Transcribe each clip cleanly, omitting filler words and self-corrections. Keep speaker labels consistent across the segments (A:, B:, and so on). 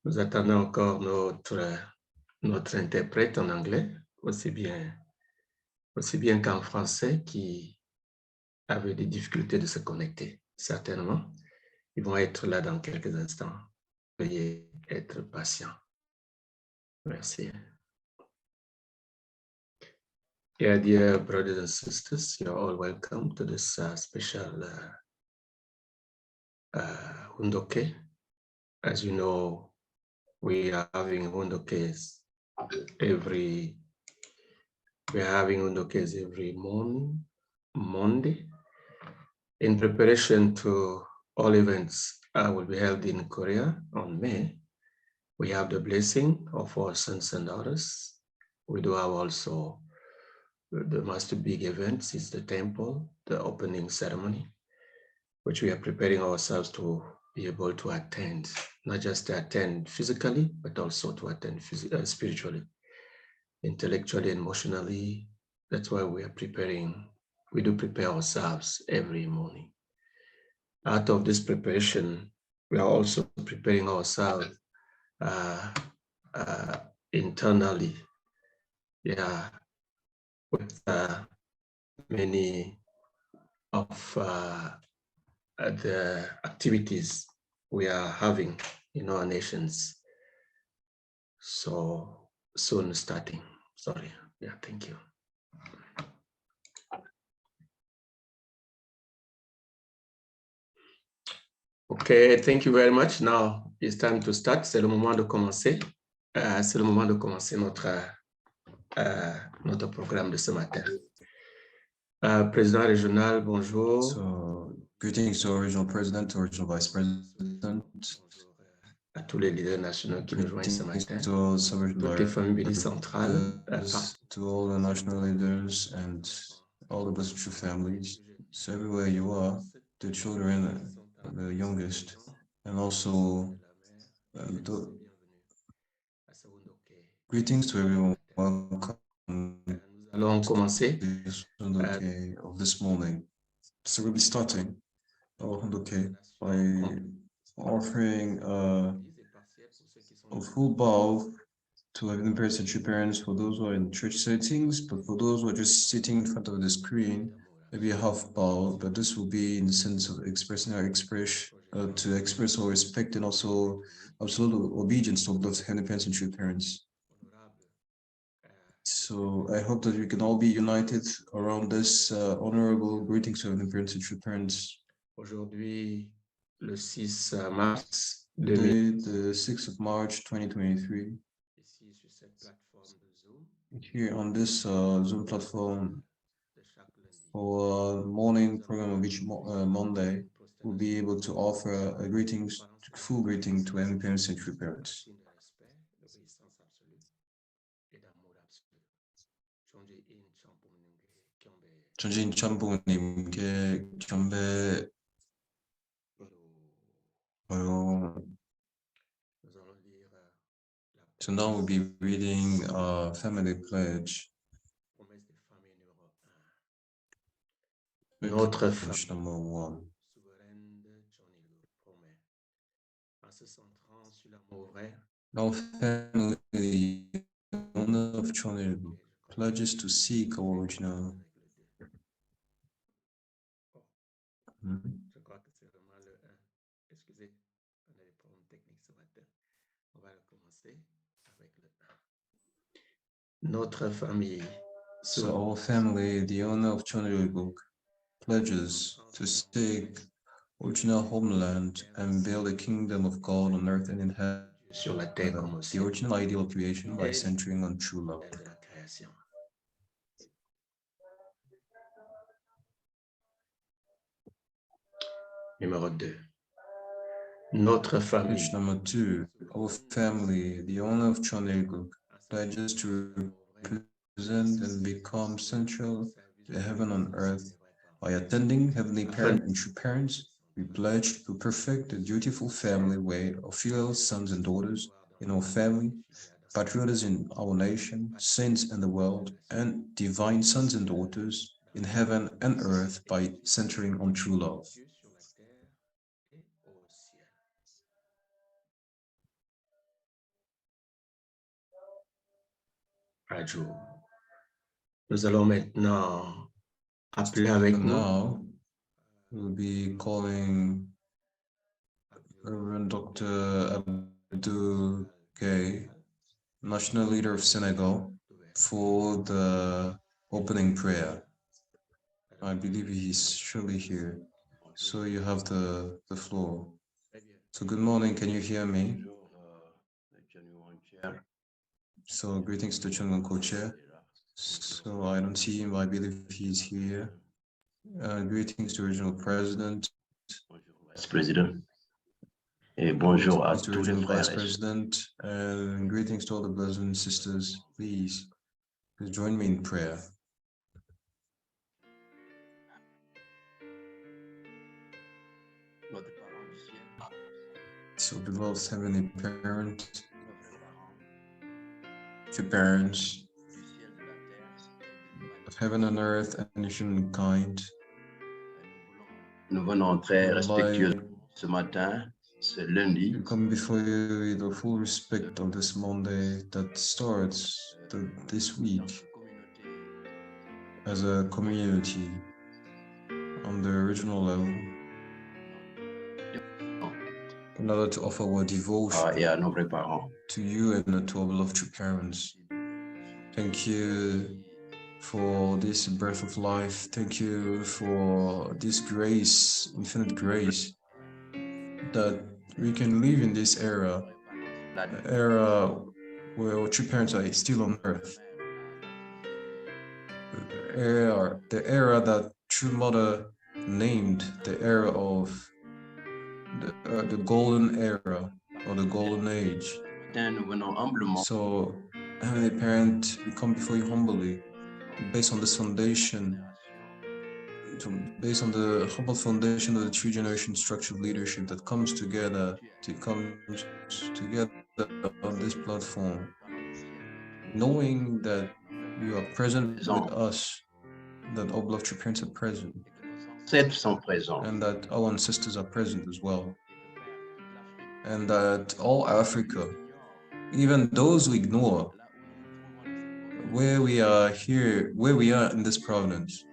A: Nous attendons encore notre interprète en anglais, aussi bien qu'en français, qui avait des difficultés de se connecter, certainement. Ils vont être là dans quelques instants. Veuillez être patient. Merci. Yeah, dear brothers and sisters, you're all welcome to this special Hundoke. As you know, we are having Hundokes every Monday, in preparation to all events will be held in Korea on May. We have the blessing of our sons and daughters. We do have also the most big events is the temple, the opening ceremony, which we are preparing ourselves to be able to attend, not just to attend physically, but also to attend spiritually, intellectually, emotionally. That's why we are preparing. We do prepare ourselves every morning. Out of this preparation, we are also preparing ourselves internally, with many of the activities we are having in our nations. So soon starting. Sorry. Yeah, thank you. Okay, thank you very much. Now it's time to start. C'est le moment de commencer. C'est le moment de commencer notre programme de ce matin. Président régional, bonjour.
B: So, greetings to original president, to original vice president.
A: À tous les leaders nationaux qui nous joignent ce matin.
B: To
A: toutes les familles bénies centrales.
B: To all the national leaders and all the blessed true families. So everywhere you are, the children, the youngest, and also greetings to everyone. Welcome.
A: Nous allons commencer
B: of this morning. So we'll be starting our Hundoke by offering a full bow to Heavenly Parents and True Parents for those who are in church settings, but for those who are just sitting in front of the screen, maybe a half bow, but this will be in the sense of expressing our to express our respect and also absolute obedience to both Heavenly Parents and True Parents. So I hope that we can all be united around this honorable greetings to Heavenly Parents and True Parents.
A: Aujourd'hui, le 6 mars,
B: today, the 6th of March 2023. Here on this Zoom platform for morning program of each Monday, we'll be able to offer a full greeting to any parents and true parents. 전진 참부님께 경배 So now we'll be reading Family Pledge.
A: Notre
B: Pledge number 1. Our family, owner of Chonil, pledges to seek our original.
A: Je crois que c'est vraiment le 1. Excusez, on a des problèmes techniques ce matin. On va recommencer avec le 1. Notre famille.
B: So our family, the owner of Chonil book, pledges to seek original homeland and build a kingdom of God on earth and in heaven.
A: Sur la terre comme aussi.
B: The original ideal of creation by centering on true love.
A: Numéro 2. Notre famille.
B: Pledge number 2. Our family, the owner of Chonil pledges to represent and become central to heaven on earth by attending Heavenly Parent and True Parents. We pledge to perfect the dutiful family way of filial sons and daughters in our family, patriots in our nation, saints in the world, and divine sons and daughters in heaven and earth by centering on true love.
A: Radio. Nous allons maintenant appeler avec nous
B: Now, we'll be calling Reverend Dr. Abdul Gay, National Leader of Senegal, for the opening prayer. I believe he's surely here. So you have the floor. So good morning, can you hear me? So greetings to Chung co-chair. So I don't see him, I believe he's here. Greetings to Regional President.
C: Vice President. Et bonjour à
B: Greetings to
C: tous les
B: Regional
C: frères
B: Vice President, and greetings to all the brothers and sisters. Please join me in prayer. So, beloved Heavenly Parent, to parents of heaven and earth and humankind,
C: nous venons très
B: would
C: respectueusement
B: like
C: ce matin, ce lundi,
B: to come before you with the full respect of this Monday that starts this week as a community on the original level, in order to offer our devotion
C: et à nos vrais parents.
B: to you and to our beloved true parents. Thank you for this breath of life. Thank you for this grace, infinite grace, that we can live in this era where our true parents are still on earth. The era that True Mother named the era of the golden era or the golden age.
C: Nous venons humblement
B: So, Heavenly Parent, we come before you humbly, based on this foundation, based on the humble foundation of the three generation structured leadership that comes together on this platform, knowing that you are present with us, that our beloved true parents are present,
C: sont présents.
B: and that our ancestors are present as well, and that all Africa, even those who ignore where we are here, where we are in this province,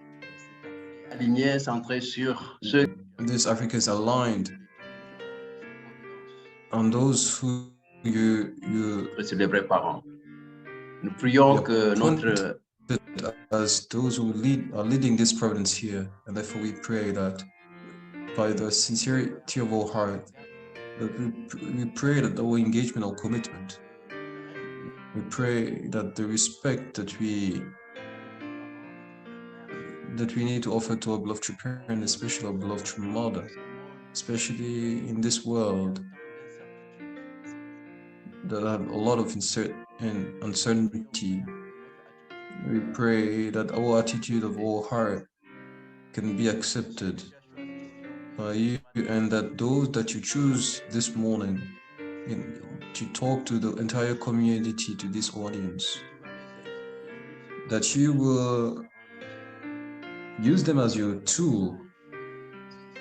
C: Alignés, centrés sur ceux
B: this Africa is aligned on those who you
C: sur les vrais parents. Nous prions que notre
B: as those who are leading this province here, and therefore we pray that by the sincerity of our heart, that we pray that our engagement, our commitment, we pray that the respect that we need to offer to our beloved true parent, especially our beloved true mother, especially in this world that have a lot of uncertainty. We pray that our attitude of our heart can be accepted by you, and that those that you choose this morning to talk to the entire community, to this audience, that you will use them as your tool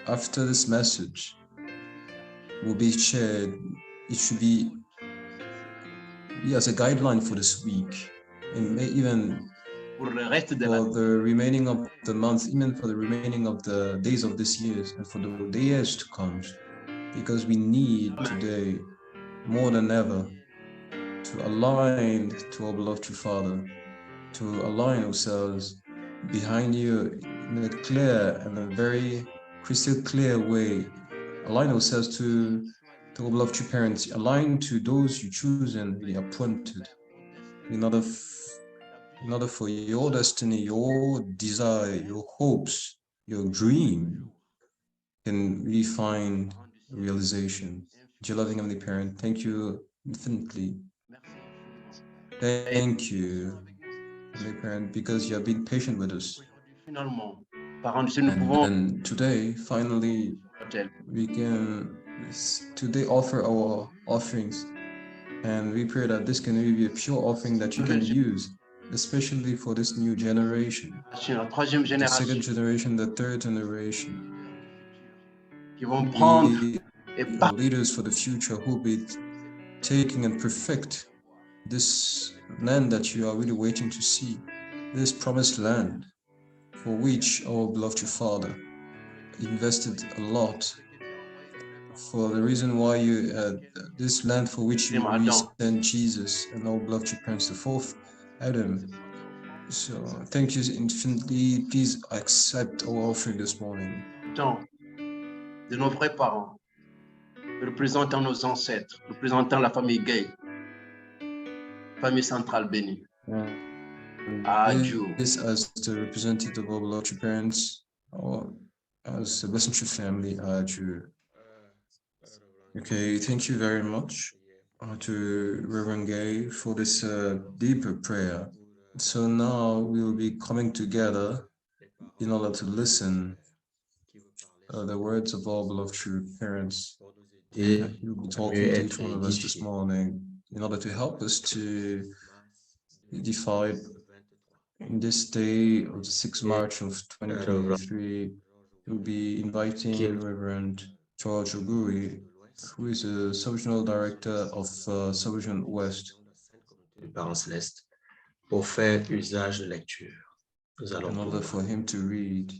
B: after this message will be shared. It should be as a guideline for this week, and even
C: pour le reste de
B: for the remaining of the month, even for the remaining of the days of this year, and for the years to come, because we need today more than ever to align to our beloved true Father, to align ourselves behind you in a clear and a very crystal clear way, align ourselves to our beloved true parents, align to those you choose and really appointed in order for your destiny, your desire, your hopes, your dream can really find realization. Dear loving Heavenly Parent, thank you infinitely. Thank you, Heavenly Parent, because you have been patient with us. And today, finally, we can today offer our offerings, and we pray that this can really be a pure offering that you can use, especially for this new generation, the second generation, the third generation,
C: qui vont prendre
B: leaders for the future who will be taking and perfect this land that you are really waiting to see, this promised land for which our beloved Father invested a lot, for the reason why you this land for which we sent Jesus and our beloved parents, the fourth Adam. So thank you infinitely. Please accept our offering this morning.
C: De nos vrais parents, représentant nos ancêtres, représentant la famille Gay, famille centrale bénie. Adieu.
B: This as the representative of our beloved parents, or as a messenger family, adieu. Okay, thank you very much to Reverend Gay for this deeper prayer. So now we will be coming together in order to listen the words of our beloved true parents. He will be talking to each one of us this morning in order to help us to define in this day of the 6th March of 2023. We'll be inviting Reverend George Oguri, who is a Sub-Regional Director of Sub-Region West,
A: pour faire usage de lecture. Nous allons
B: in order for him to read.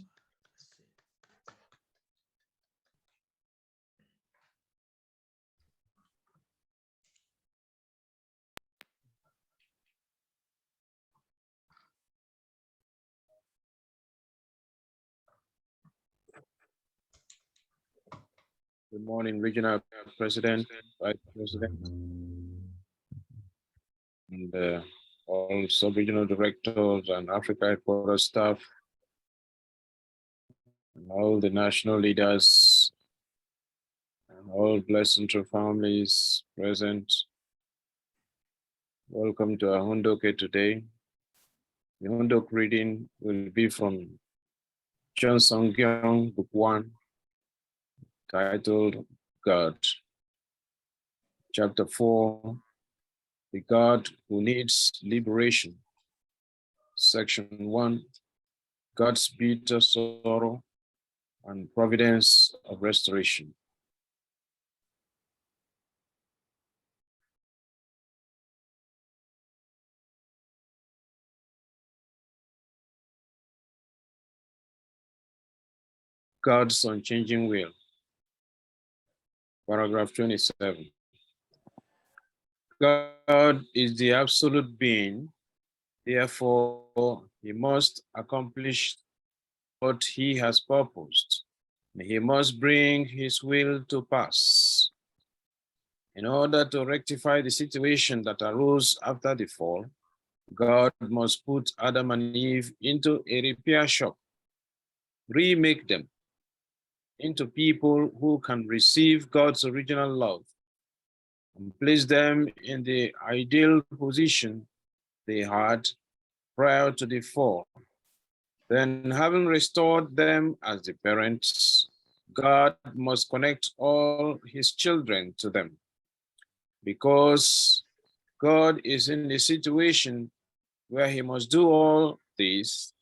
D: Good morning, Regional President, Vice President, and all sub-regional directors and Africa headquarters staff, and all the national leaders, and all blessed central families present. Welcome to our Hundoke today. The Hundok reading will be from John Songkyong, Book 1, titled God. Chapter 4, The God Who Needs Liberation. Section 1, God's bitter sorrow and providence of restoration. God's unchanging will. Paragraph 27. God is the absolute being, therefore he must accomplish what he has purposed. He must bring his will to pass. In order to rectify the situation that arose after the fall, God must put Adam and Eve into a repair shop, remake them into people who can receive God's original love and place them in the ideal position they had prior to the fall. Then, having restored them as the parents, God must connect all his children to them. Because God is in a situation where he must do all this,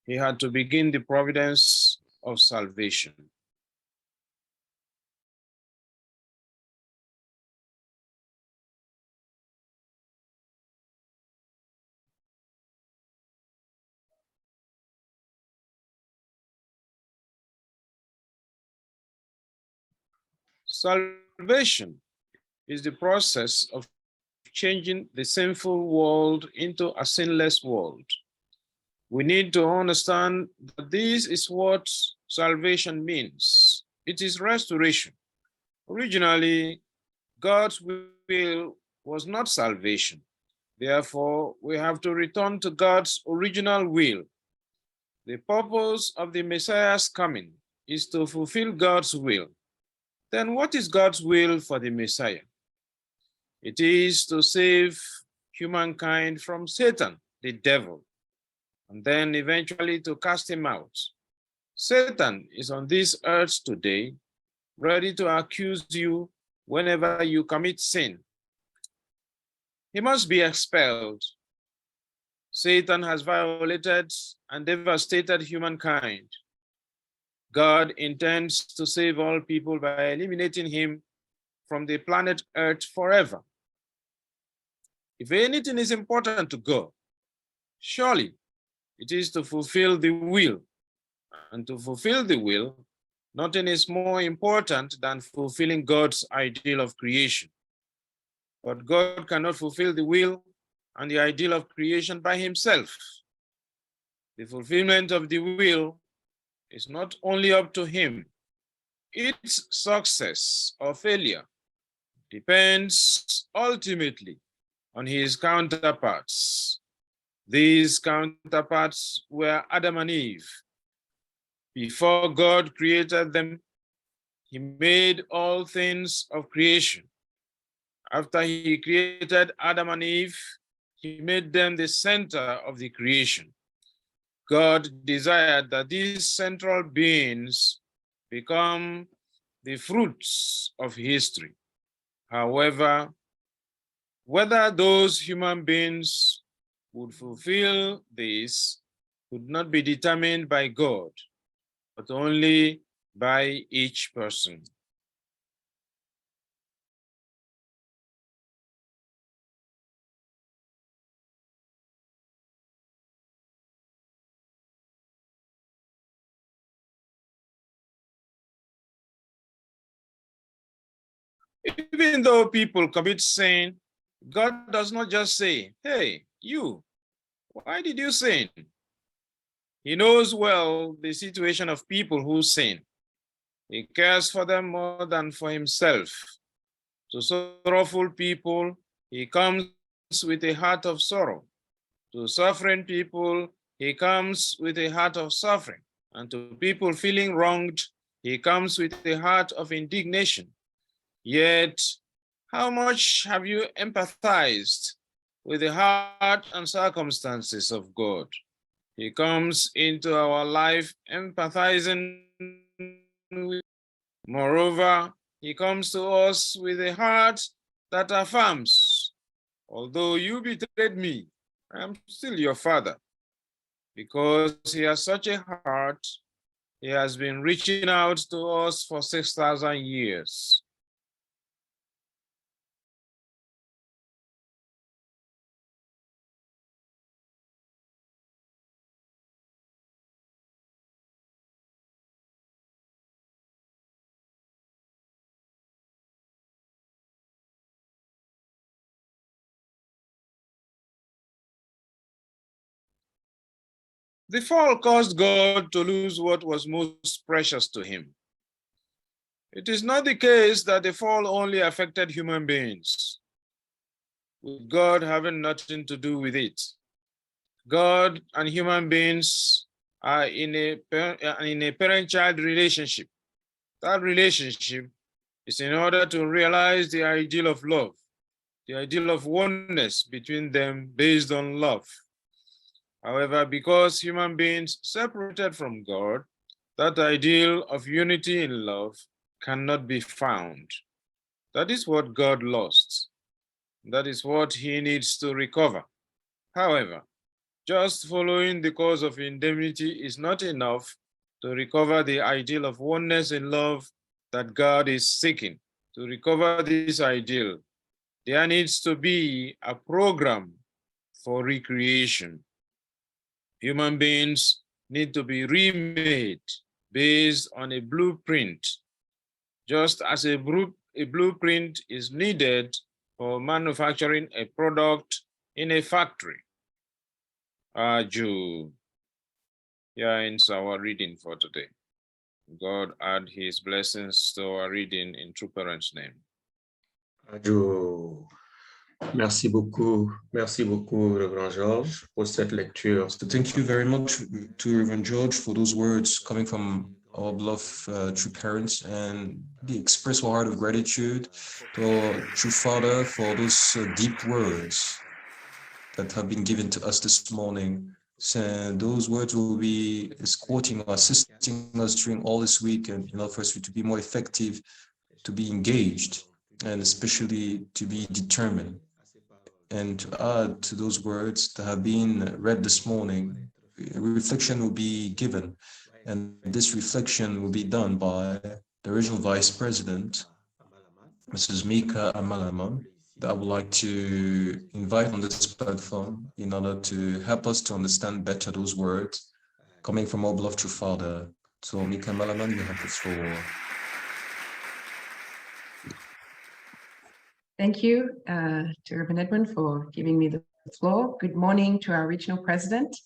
D: he had to begin the providence of salvation. Salvation is the process of changing the sinful world into a sinless world. We need to understand that this is what salvation means. It is restoration. Originally, God's will was not salvation. Therefore, we have to return to God's original will. The purpose of the Messiah's coming is to fulfill God's will. Then what is God's will for the Messiah? It is to save humankind from Satan, the devil, and then eventually to cast him out. Satan is on this earth today, ready to accuse you whenever you commit sin. He must be expelled. Satan has violated and devastated humankind. God intends to save all people by eliminating him from the planet Earth forever. If anything is important to God, surely it is to fulfill the will. And to fulfill the will, nothing is more important than fulfilling God's ideal of creation. But God cannot fulfill the will and the ideal of creation by himself. The fulfillment of the will is not only up to him, its success or failure depends ultimately on his counterparts. These counterparts were Adam and Eve. Before God created them, he made all things of creation. After he created Adam and Eve, he made them the center of the creation. God desired that these central beings become the fruits of history. However, whether those human beings would fulfill this could not be determined by God, but only by each person. Even though people commit sin, God does not just say, "Hey, you, why did you sin?" He knows well the situation of people who sin. He cares for them more than for himself. To sorrowful people, he comes with a heart of sorrow. To suffering people, he comes with a heart of suffering. And to people feeling wronged, he comes with a heart of indignation. Yet, how much have you empathized with the heart and circumstances of God? He comes into our life empathizing with. Moreover, he comes to us with a heart that affirms, although you betrayed me, I am still your father. Because he has such a heart, he has been reaching out to us for 6,000 years. The fall caused God to lose what was most precious to him. It is not the case that the fall only affected human beings, with God having nothing to do with it. God and human beings are in a parent-child relationship. That relationship is in order to realize the ideal of love, the ideal of oneness between them based on love. However, because human beings separated from God, that ideal of unity in love cannot be found. That is what God lost. That is what he needs to recover. However, just following the cause of indemnity is not enough to recover the ideal of oneness in love that God is seeking. To recover this ideal, there needs to be a program for recreation. Human beings need to be remade based on a blueprint, just as a blueprint is needed for manufacturing a product in a factory. Here ends our reading for today. God add his blessings to our reading in True Parents' name.
A: Adieu. Merci beaucoup, Reverend George, pour cette lecture.
B: So thank you very much to Reverend George for those words coming from our beloved true parents, and the express our heart of gratitude to our true Father for those deep words that have been given to us this morning. So those words will be escorting us, assisting us during all this week, and in order for us to be more effective, to be engaged, and especially to be determined. And to add to those words that have been read this morning, a reflection will be given, and this reflection will be done by the original Vice President, Mrs. Mika Amalaman, that I would like to invite on this platform in order to help us to understand better those words coming from our beloved true Father. So, Mika Malaman, you have the floor.
E: Thank you to Reverend Edwin for giving me the floor. Good morning to our regional president,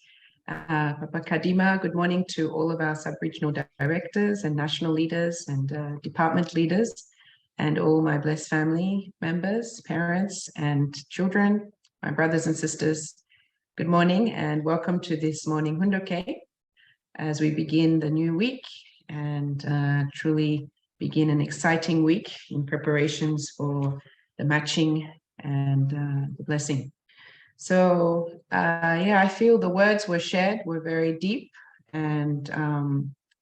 E: Papa Kadima. Good morning to all of our sub-regional directors and national leaders and department leaders, and all my blessed family members, parents and children, my brothers and sisters. Good morning and welcome to this morning Hundoke as we begin the new week and truly begin an exciting week in preparations for the matching and the blessing. So yeah, I feel the words were shared were very deep, and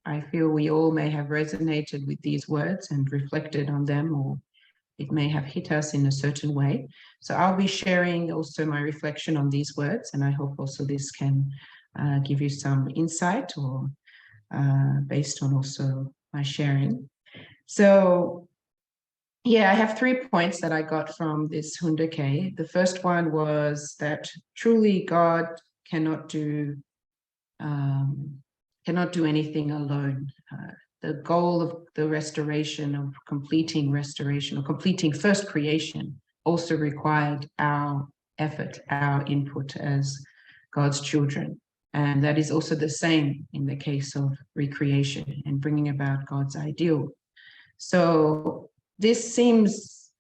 E: I feel we all may have resonated with these words and reflected on them, or it may have hit us in a certain way. So I'll be sharing also my reflection on these words, and I hope also this can give you some insight or based on also my sharing. So yeah, I have 3 points that I got from this Hundoke. The first one was that truly God cannot do anything alone. The goal of the restoration, of completing restoration or completing first creation also required our effort, our input as God's children. And that is also the same in the case of recreation and bringing about God's ideal. So this seems,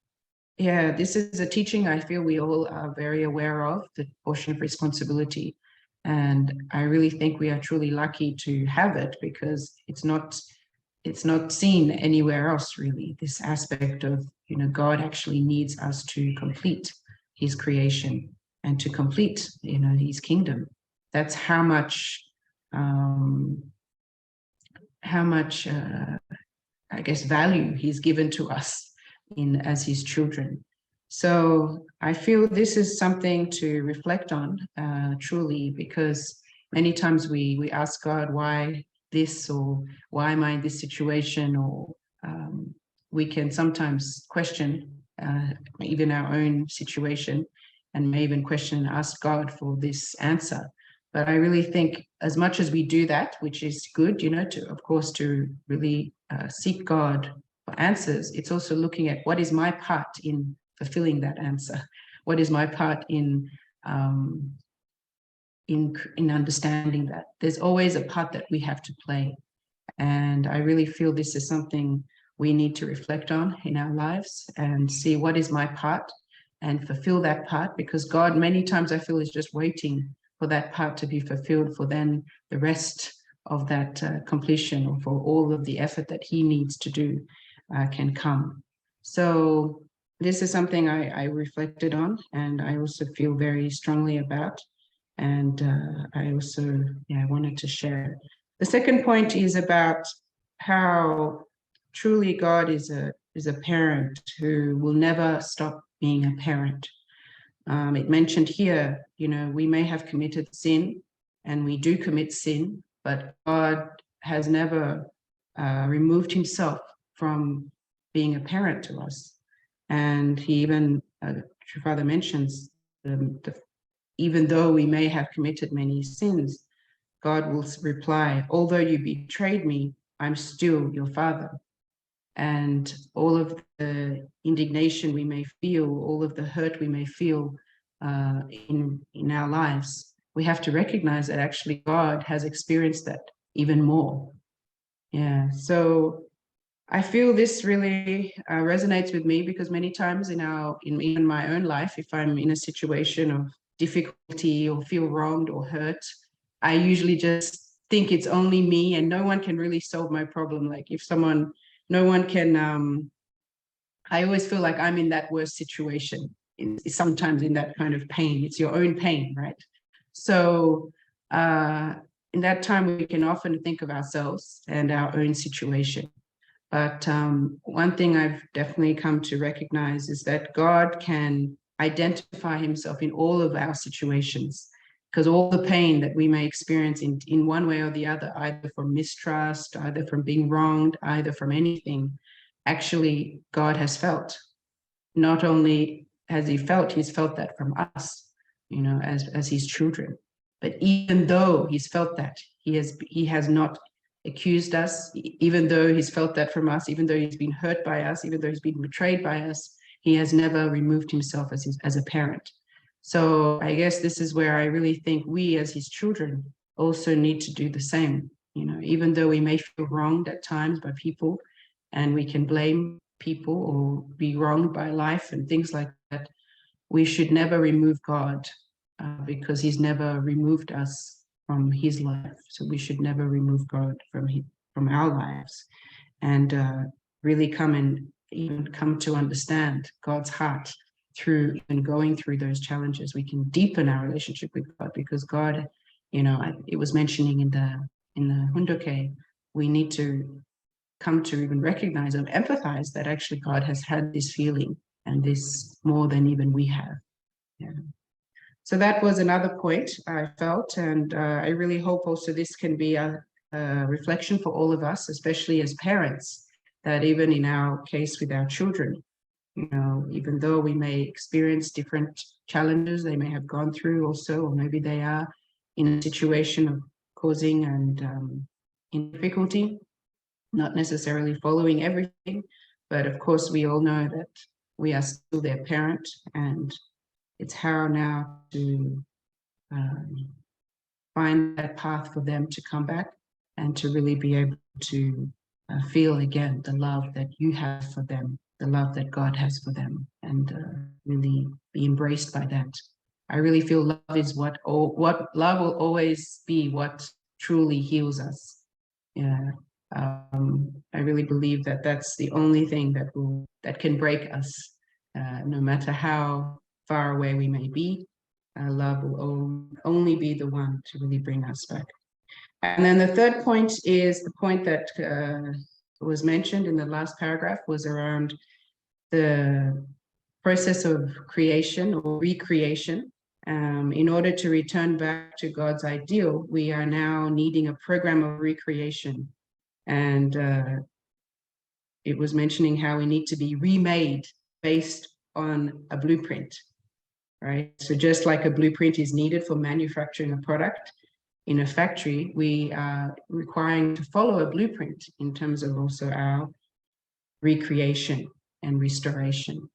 E: yeah, this is a teaching I feel we all are very aware of, the portion of responsibility. And I really think we are truly lucky to have it, because it's not seen anywhere else, really. This aspect of, God actually needs us to complete his creation and to complete, his kingdom. That's how much I guess, value he's given to us as his children. So I feel this is something to reflect on, truly, because many times we ask God, why this, or why am I in this situation? Or we can sometimes question even our own situation, and may even question and ask God for this answer. But I really think as much as we do that, which is good, of course, to really seek God for answers, it's also looking at what is my part in fulfilling that answer? What is my part in understanding that? There's always a part that we have to play. And I really feel this is something we need to reflect on in our lives and see what is my part and fulfill that part, because God many times I feel is just waiting for that part to be fulfilled, for then the rest of that completion, or for all of the effort that he needs to do can come. So this is something I reflected on, and I also feel very strongly about, and I also wanted to share. The second point is about how truly God is a parent who will never stop being a parent. It mentioned here, we may have committed sin, and we do commit sin, but God has never removed himself from being a parent to us. And he even, True Father mentions, even though we may have committed many sins, God will reply, although you betrayed me, I'm still your father. And all of the indignation we may feel, all of the hurt we may feel in our lives, we have to recognize that actually God has experienced that even more. Yeah, so I feel this really resonates with me, because many times in even my own life, if I'm in a situation of difficulty or feel wronged or hurt, I usually just think it's only me and no one can really solve my problem. Like no one can, I always feel like I'm in that worst situation, sometimes in that kind of pain. It's your own pain, right? So in that time, we can often think of ourselves and our own situation. But one thing I've definitely come to recognize is that God can identify himself in all of our situations, because all the pain that we may experience in one way or the other, either from mistrust, either from being wronged, either from anything, actually God has felt. Not only has he felt? He's felt that from us, you know, as his children. But even though he's felt that, he has not accused us, even though he's felt that from us, even though he's been hurt by us, even though he's been betrayed by us, he has never removed himself as a parent. So I guess this is where I really think we as his children also need to do the same. You know, even though we may feel wronged at times by people, and we can blame people or be wronged by life and things like that, we should never remove God because he's never removed us from his life. So we should never remove God from our lives, and really come to understand God's heart through even going through those challenges. We can deepen our relationship with God, because God, you know, it was mentioning in the Hundoke, we need to come to even recognize and empathize that actually God has had this feeling, and this more than even we have. Yeah. So that was another point I felt, and I really hope also this can be a reflection for all of us, especially as parents, that even in our case with our children, you know, even though we may experience different challenges they may have gone through also, or maybe they are in a situation of causing and in difficulty, not necessarily following everything, but of course we all know that we are still their parent, and it's how now to find that path for them to come back and to really be able to feel again the love that you have for them, the love that God has for them, and really be embraced by that. I really feel love is what love will always be what truly heals us. Yeah. I really believe that that's the only thing that can break us, no matter how far away we may be. Love will only be the one to really bring us back. And then the third point is the point that was mentioned in the last paragraph, was around the process of creation or recreation. In order to return back to God's ideal, we are now needing a program of recreation. And it was mentioning how we need to be remade based on a blueprint, right? So just like a blueprint is needed for manufacturing a product in a factory, we are requiring to follow a blueprint in terms of also our recreation and restoration.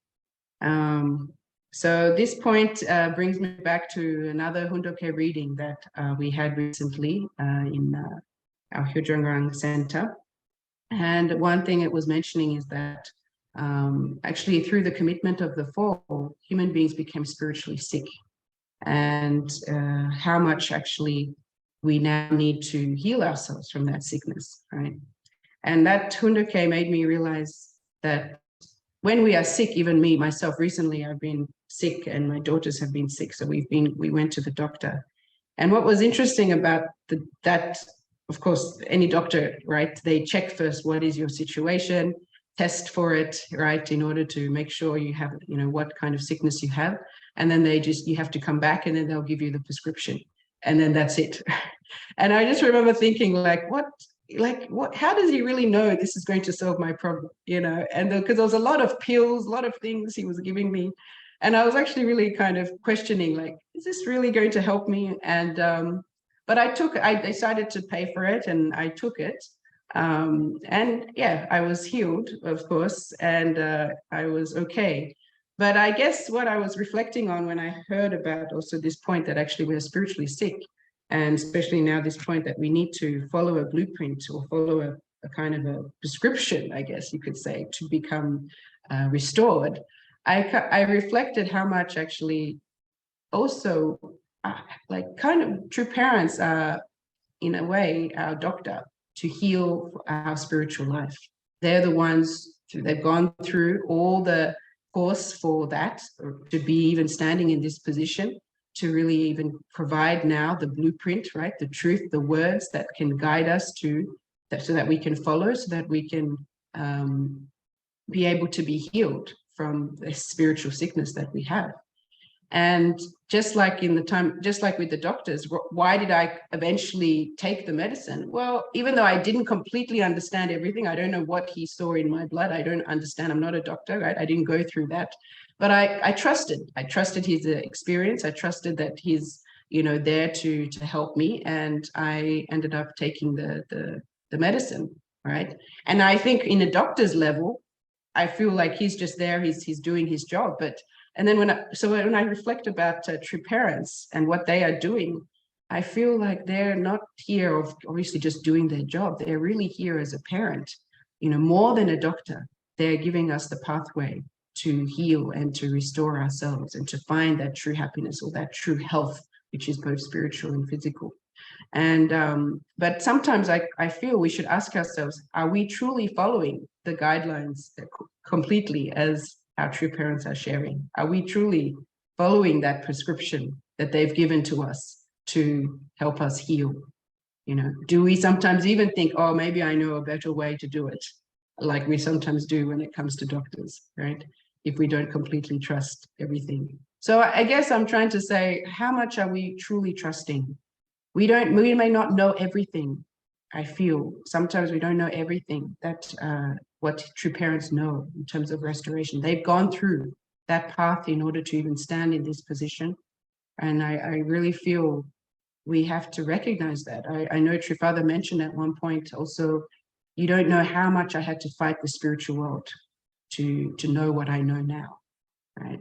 E: So this point brings me back to another Hundoke reading that we had recently in our Hyodrangrang Center. And one thing it was mentioning is that actually through the commitment of the fall, human beings became spiritually sick, and how much actually we now need to heal ourselves from that sickness, right? And that Hundoke made me realize that when we are sick, even me, myself, recently I've been sick and my daughters have been sick. So we went to the doctor. And what was interesting about that, of course, any doctor, right? They check first, what is your situation, test for it, right? In order to make sure you have, you know, what kind of sickness you have. And then you have to come back, and then they'll give you the prescription, and then that's it. And I just remember thinking what, how does he really know this is going to solve my problem, you know? And because there was a lot of pills, a lot of things he was giving me. And I was actually really kind of questioning, like, is this really going to help me? And, but I decided to pay for it, and I took it. And yeah, I was healed, of course, and I was okay. But I guess what I was reflecting on when I heard about also this point that actually we're spiritually sick, and especially now this point that we need to follow a blueprint or follow a kind of a prescription, I guess you could say, to become restored. I reflected how much actually also like kind of true parents are in a way our doctor to heal our spiritual life. They're the ones they've gone through all the course for that, to be even standing in this position, to really even provide now the blueprint, right? The truth, the words that can guide us to that, so that we can follow, so that we can be able to be healed from the spiritual sickness that we have. And just like with the doctors, why did I eventually take the medicine? Well, even though I didn't completely understand everything, I don't know what he saw in my blood. I don't understand. I'm not a doctor, right? I didn't go through that. but I trusted his experience. I trusted that he's, there to help me. And I ended up taking the medicine, right? And I think in a doctor's level, I feel like he's just there, he's doing his job. And then when I reflect about true parents and what they are doing, I feel like they're not here of obviously just doing their job. They're really here as a parent, more than a doctor. They're giving us the pathway to heal and to restore ourselves and to find that true happiness or that true health, which is both spiritual and physical. And but sometimes I feel we should ask ourselves, are we truly following the guidelines completely as our true parents are sharing? Are we truly following that prescription that they've given to us to help us heal? Do we sometimes even think, oh, maybe I know a better way to do it, like we sometimes do when it comes to doctors, right? If we don't completely trust everything. So I guess I'm trying to say, how much are we truly trusting? We may not know everything. I feel sometimes we don't know everything that what true parents know in terms of restoration. They've gone through that path in order to even stand in this position. And I really feel we have to recognize that. I know True Father mentioned at one point also, you don't know how much I had to fight the spiritual world to know what I know now, right?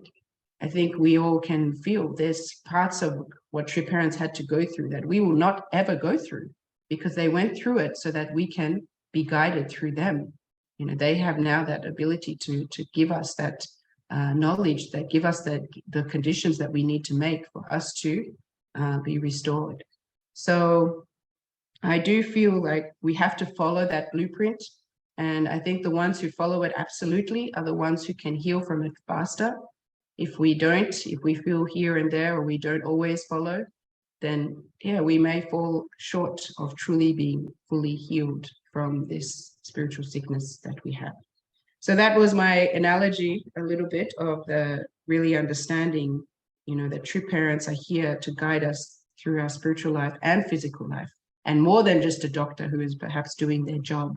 E: I think we all can feel there's parts of what true parents had to go through that we will not ever go through, because they went through it so that we can be guided through them. They have now that ability to give us that knowledge, that give us the conditions that we need to make for us to be restored. So I do feel like we have to follow that blueprint. And I think the ones who follow it absolutely are the ones who can heal from it faster. If we don't, if we feel here and there, or we don't always follow, then yeah, we may fall short of truly being fully healed from this spiritual sickness that we have. So that was my analogy a little bit of the really understanding, that true parents are here to guide us through our spiritual life and physical life. And more than just a doctor who is perhaps doing their job,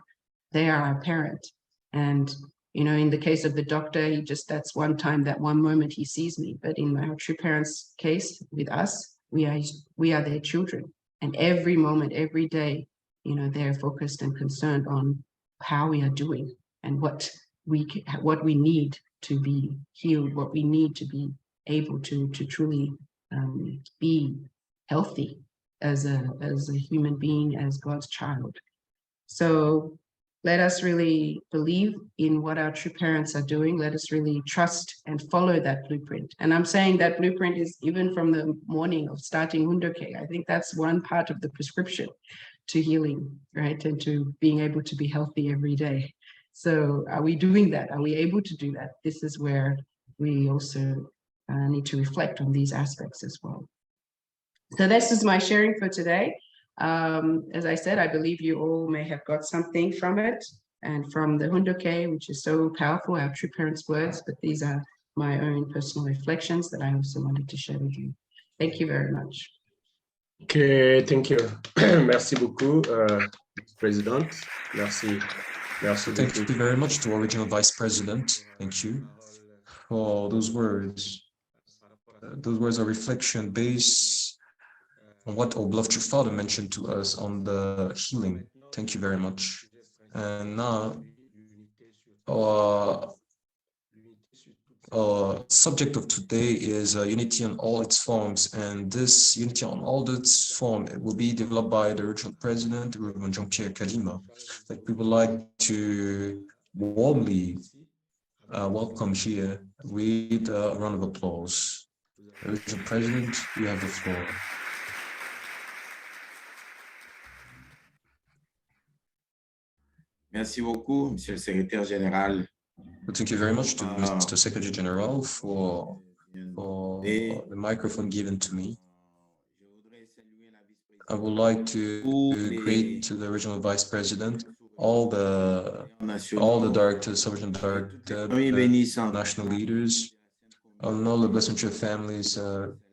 E: they are our parent. And in the case of the doctor, that's one time, that one moment he sees me. But in our true parents' case with us, we are their children. And every moment, every day, they're focused and concerned on how we are doing and what we need to be healed, what we need to be able to truly be healthy as a human being, as God's child. So let us really believe in what our true parents are doing. Let us really trust and follow that blueprint. And I'm saying that blueprint is even from the morning of starting Hundoke. I think that's one part of the prescription to healing, right? And to being able to be healthy every day. So are we doing that? Are we able to do that? This is where we also need to reflect on these aspects as well. So this is my sharing for today. As I said, I believe you all may have got something from it and from the Hundoke, which is so powerful, our true parents' words, but these are my own personal reflections that I also wanted to share with you. Thank you very much.
A: Okay, thank you. Merci beaucoup, President. Merci. Merci
B: Thank
A: beaucoup.
B: you very much to Original Vice President. Thank you for those words. Those words are reflection based on what our beloved Father mentioned to us on the healing. Thank you very much. And now, our subject of today is unity on all its forms, and this unity on all its forms will be developed by the original president, Reverend Jean-Pierre Kalima. Like, we would like to warmly welcome here with a round of applause. Original President, you have the floor.
F: Merci beaucoup, Monsieur le Secrétaire Général.
B: Thank you very much to Mr. Secretary General for the microphone given to me. I would like to greet to the Original Vice President, all the directors, Sovereign Director, national leaders, all the Blessed Church families,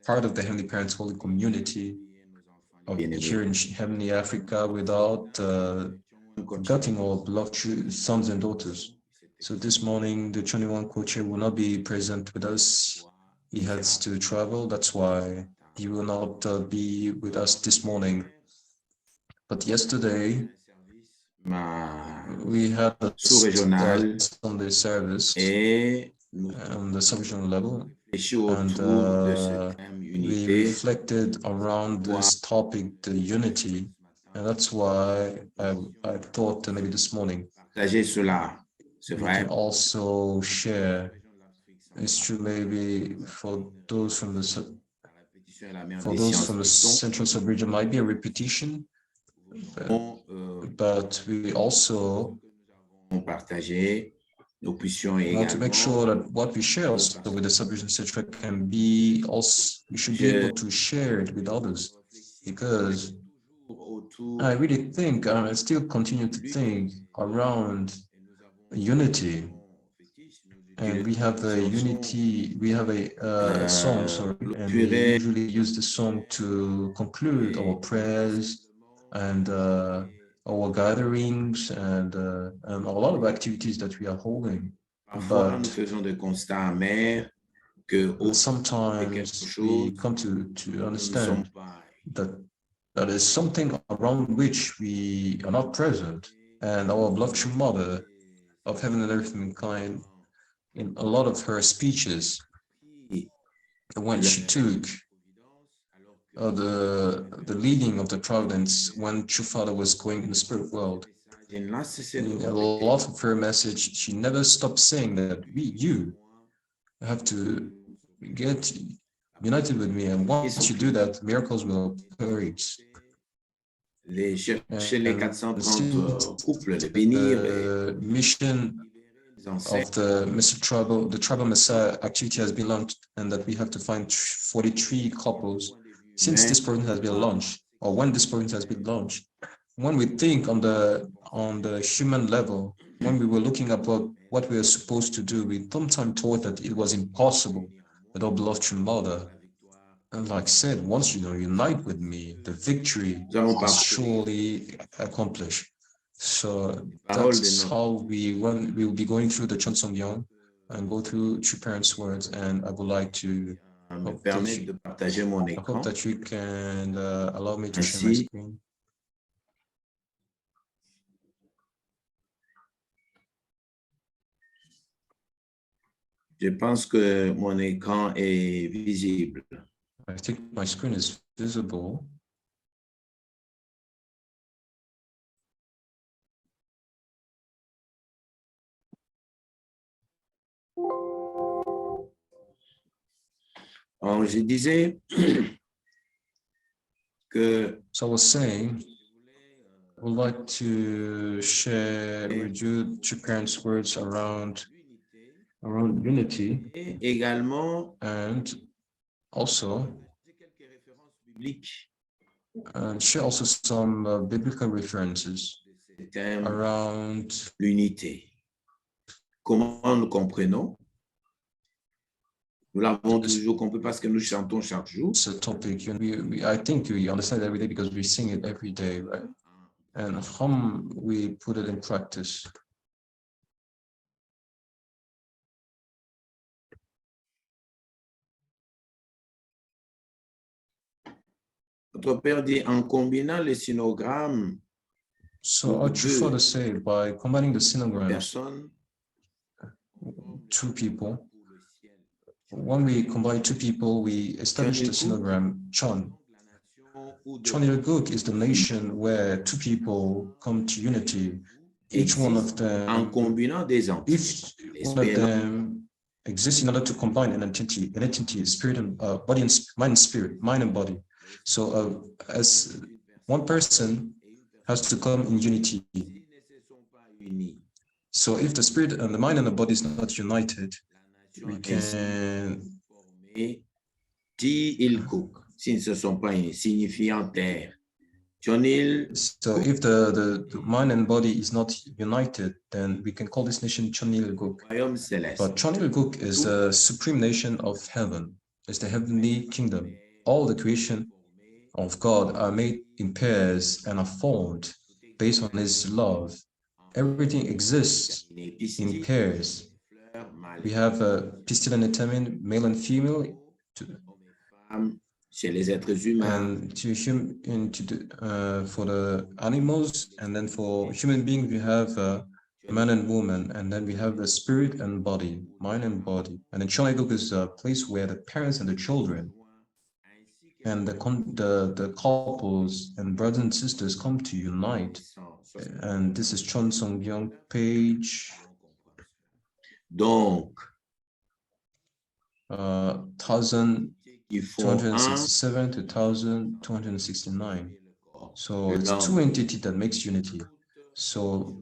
B: part of the Heavenly Parents Holy Community of here in Heavenly Africa, without forgetting our beloved sons and daughters. So this morning, the 21 co-chair will not be present with us. He has to travel. That's why he will not be with us this morning. But yesterday, we had a
F: sous-régionale
B: Sunday service
F: et nous
B: on the sub-regional level,
F: réfléchis
B: and
F: autour de ce thème
B: we
F: unité.
B: reflected around this topic, the unity, and that's why I thought maybe this morning
F: Partager cela, c'est
B: we
F: vrai.
B: can also share. It's true, maybe for those from the
F: La répétition est la mère
B: for
F: des
B: those
F: sciences
B: from the
F: sont.
B: central sub-region might be a repetition, but we also
F: On partager, nous puissions
B: want to make sure
F: également.
B: that what we share also with the sub-region central can be also, we should be able to share it with others, because
F: Autour
B: I really think, I still continue to think around unity, and we have a unity, we have a song, sorry, and we usually use the song to conclude our prayers and our gatherings and a lot of activities that we are holding.
F: Parfois, nous
B: But
F: faisons des constats amers que
B: sometimes we come to
F: nous ne
B: understand
F: sommes pas.
B: that there is something around which we are not present, and our beloved true mother of heaven and earth mankind, in a lot of her speeches, when she took the leading of the providence, when True Father was going in the spirit world, in a lot of her message, she never stopped saying that you have to get united with me, and once you do that, miracles will occur.
F: Chez les 430 couples, les bénir,
B: The mission
F: les
B: of
F: ancêtres.
B: the tribal Messiah activity has been launched, and that we have to find 43 couples since this program has been launched, or when this program has been launched. When we think on the human level, when we were looking at what we are supposed to do, we sometimes thought that it was impossible with our beloved true mother. And like I said, once you unite with me, the victory is surely accomplished. So that's how we will be going through the Chansong Yang and go through True Parents' words. And I would like to hope that you can allow me to share my screen.
F: Je pense que mon écran est visible.
B: I think my screen is visible.
F: Alors, je disais que
B: So I was saying, I would like to share with you True Parents' words around unity,
F: également
B: and also share also some biblical references around
F: l'unité. Comment nous comprenons? Nous l'avons toujours compris parce que nous chantons chaque jour.
B: It's a topic, I think we understand it every day because we sing it every day, right? And how we put it in practice.
F: Notre Père dit en combinant les sinogrammes.
B: So our True Father said, by combining the sinograms, two people, when we combine two people, we establish the sinogram Chon. Chonilguk is the nation where two people come to unity. Each one of them, if one of them exists in order to combine an entity, spirit and body and mind and spirit, mind and body. So as one person has to come in unity. So if the spirit and the mind and the body is not united, we can
F: S'ils ne se sont pas unis, signifiant terre.
B: So if the mind and body is not united, then we can call this nation Chonilguk. But Chonilguk is the supreme nation of heaven. It's the heavenly kingdom. All the creation of God are made in pairs and are formed based on his love everything exists in pairs. We have pistil and etamin, male and female,
F: chez les êtres humains.
B: And for the animals, and then for human beings, we have man and woman, and then we have the spirit and body, mind and body. And then Choneguk is a place where the parents and the children and the couples and brothers and sisters come to unite. And this is Chon Song-byung, page
F: Donc,
B: 1267 to 1269. So it's two entities that makes unity. So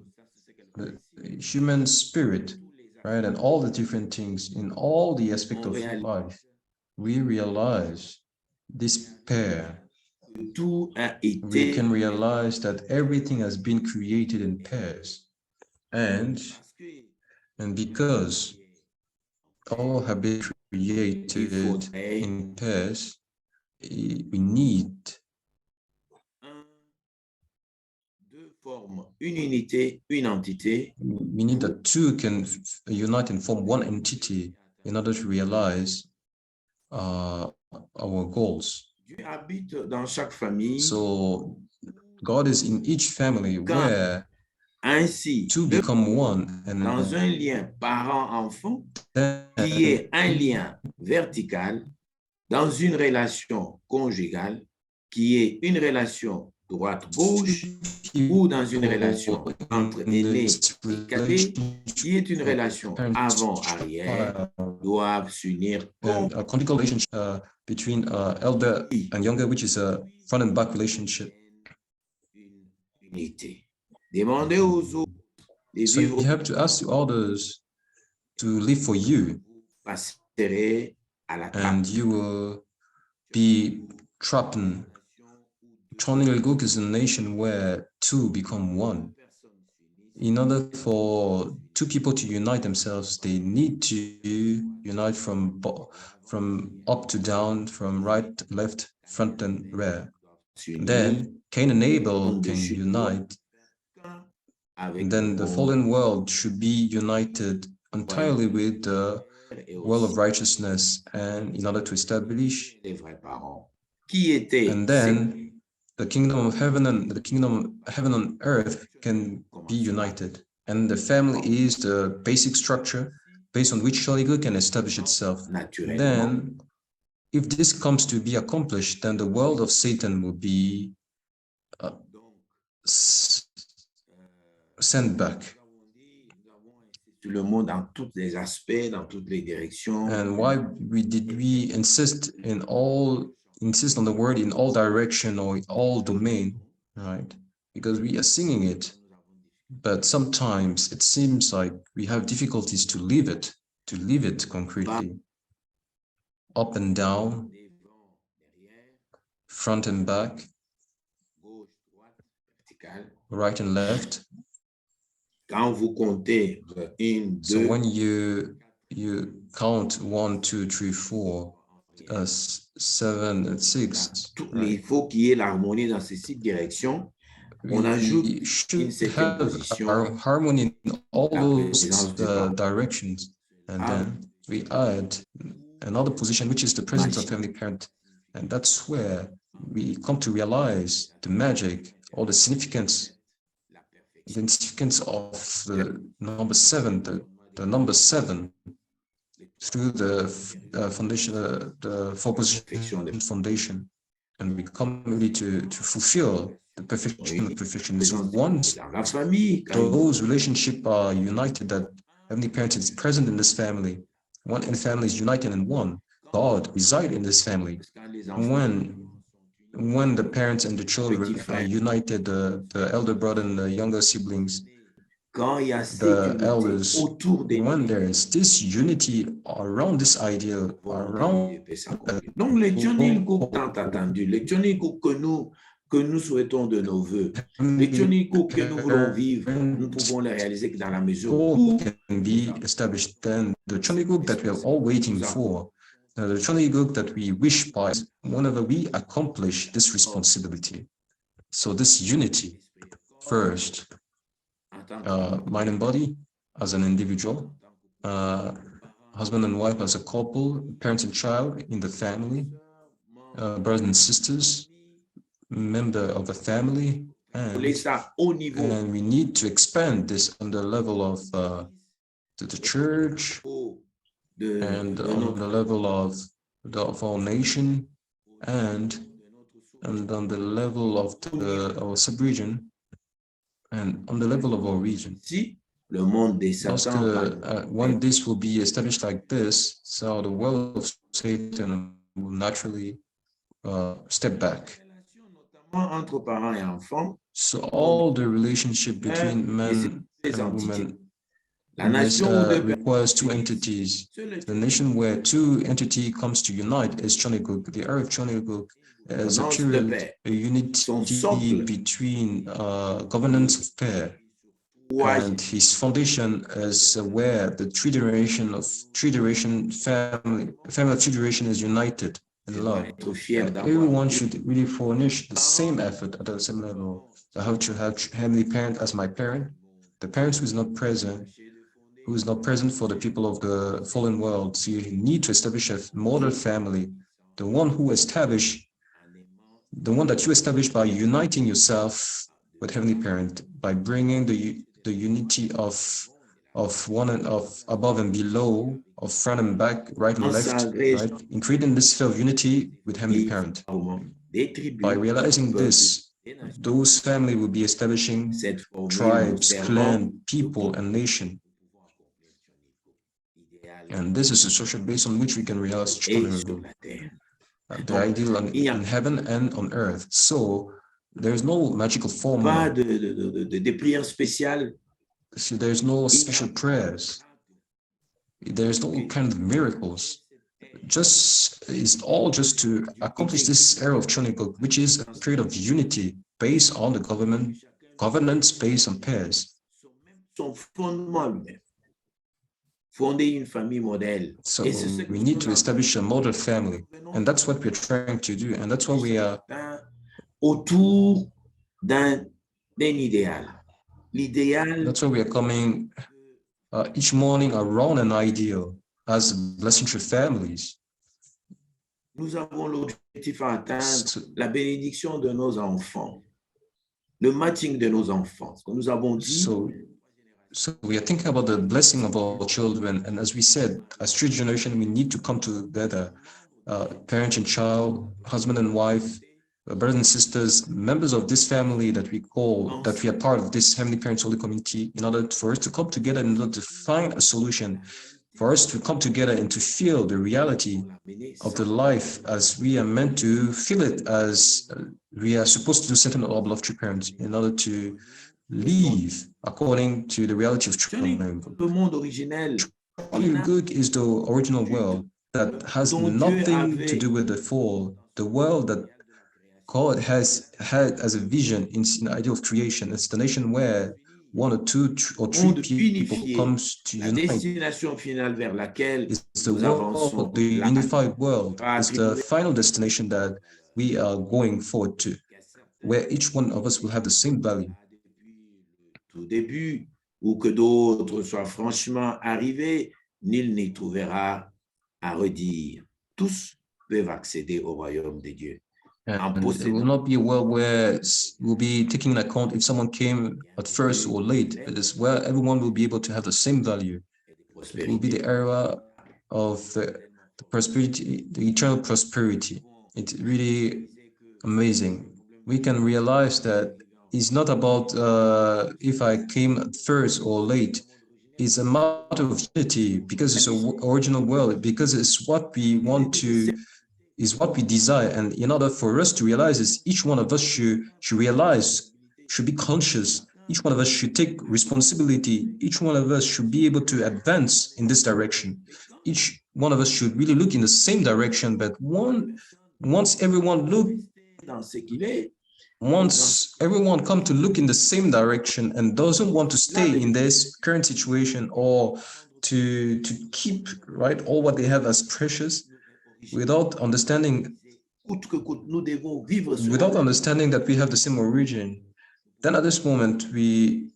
B: the human spirit, right, and all the different things in all the aspects of life, we realize this pair. We can realize that everything has been created in pairs, and because all have been created in pairs, we need
F: une unité, une entité.
B: We need that two can unite and form one entity in order to realize our goals.
F: Dieu habite dans chaque famille.
B: So God is in each family where
F: ainsi
B: two become one, and
F: dans un lien parent-enfant qui est un lien vertical, dans une relation conjugale qui est une relation droite-gauche, ou dans une relation entre aînés et cadets qui est une relation avant-arrière, doivent s'unir.
B: And a conical relationship between elder and younger, which is a front and back relationship.
F: Unité. Demandez aux autres de
B: So
F: vivre.
B: you have to ask the others to live for you,
F: Passerez à la trappe.
B: and you will be trapped in. Chonilguk is a nation where two become one. In order for two people to unite themselves, they need to unite from up to down, from right, left, front, and rear. Then Cain and Abel can unite. And then the fallen world should be united entirely with the world of righteousness, and in order to establish. And then the kingdom of heaven and the kingdom of heaven on earth can be united. And the family is the basic structure based on which Shaligu can establish itself. Then, if this comes to be accomplished, then the world of Satan will be sent back.
F: Le monde dans tous les aspects, dans toutes les directions.
B: And why did we insist on the word in all direction or in all domain, right? Because we are singing it, but sometimes it seems like we have difficulties to live it concretely. Up and down, front and back, right and left.
F: Quand vous comptez 1, 2,
B: so when you count 1, 2, 3, 4, 7 and 6,
F: il faut qu'il y ait l'harmonie dans ces 6 directions. On ajoute une septième position.
B: Harmony in all those directions, and then we add another position, which is the presence of Heavenly Parent, and that's where we come to realize the magic or the significance of the number 7, the number 7, through the foundation, the four-position foundation, and we come really to fulfill the perfection of perfection. So once those relationships are united, that Heavenly Parent is present in this family, one and the family is united in one, God resides in this family. When the parents and the children are united, the elder brother and the younger siblings, the elders, when there is this unity around this ideal, around.
F: Donc les Chonilguk tant attendus, les Chonilguk que nous souhaitons de nos voeux, les Chonilguk que nous voulons vivre, nous pouvons les réaliser que dans la mesure où
B: can be established. Then the Chonilguk that we are all waiting for, the Chonilguk that we wish by, whenever we accomplish this responsibility. So this unity first, mind and body as an individual, husband and wife as a couple, parents and child in the family, brothers and sisters, member of the family,
F: Voler ça au niveau
B: and we need to expand this on the level of the church and on the level of our nation and on the level of our sub-region and on the level of our region.
F: Si le monde des
B: Lorsque,
F: Satan,
B: when this will be established like this, so the world of Satan will naturally step back.
F: notamment entre parents et enfants,
B: So all the relationship between men
F: des
B: and
F: entités.
B: women
F: La nation où deux
B: requires two
F: personnes
B: entities.
F: s'unissent,
B: The nation where two entity comes to unite is Choniguk. The earth Choniguk is a
F: Ordonnance de
B: period,
F: paix.
B: a unity
F: Son socle.
B: between governance of pair. And his foundation is where the three generation family of three generation is united in love.
F: être fier
B: And
F: d'avoir
B: everyone should really furnish the same effort at the same level. I have to have heavenly parent as my parent. The parents who is not present for the people of the fallen world. So you need to establish a model family, the one that you establish by uniting yourself with heavenly parent, by bringing the unity of one and of above and below, of front and back, right and left, right, in creating this sphere of unity with heavenly parent. By realizing this, those family will be establishing tribes, clan, people, and nation. And this is a social base on which we can realize the ideal in heaven and on earth. So there's no magical formula.
F: des prières spéciales.
B: So there's no special prayers. There's no kind of miracles. It's all just to accomplish this era of Choniguk, which is a period of unity based on the governance based on pairs.
F: Son fondement lui-même. Fonder une famille modèle.
B: So we need to establish a model family, and that's what we're trying to do, and that's what we are
F: autour d'un idéal. L'idéal.
B: That's why we are coming each morning around an ideal as blessing through families.
F: Nous avons l'objectif à atteindre la bénédiction de nos enfants, le matching de nos enfants. Ce que nous avons dit.
B: So we are thinking about the blessing of our children, and as we said, as three generation, we need to come together, parent and child, husband and wife, brothers and sisters, members of this family that we are part of this Heavenly Parents Holy Community, in order for us to come together, in order to find a solution, for us to come together and to feel the reality of the life as we are meant to feel it, as we are supposed to do certain of true parents in order to live according to the reality of Choniguk. Choniguk is the original world that has nothing to do with the fall, the world that God has had as a vision in the idea of creation. It's the nation where one or two or three people comes to unite. It's the world, the unified world. It's the final destination that we are going forward to, where each one of us will have the same value.
F: Au début, ou que d'autres soient franchement arrivés, nul n'y trouvera à redire. Tous peuvent accéder au royaume de Dieu.
B: And it will not be a world where we'll be taking into account if someone came at first or late. It is where everyone will be able to have the same value. It will be the era of the prosperity, the eternal prosperity. It's really amazing. We can realize that it's not about if I came first or late. It's a matter of unity, because it's an original world, because it's what we want to, is what we desire. And in order for us to realize this, each one of us should realize, should be conscious. Each one of us should take responsibility. Each one of us should be able to advance in this direction. Each one of us should really look in the same direction. But once everyone come to look in the same direction and doesn't want to stay in this current situation or to keep all what they have as precious, without understanding that we have the same origin, then at this moment we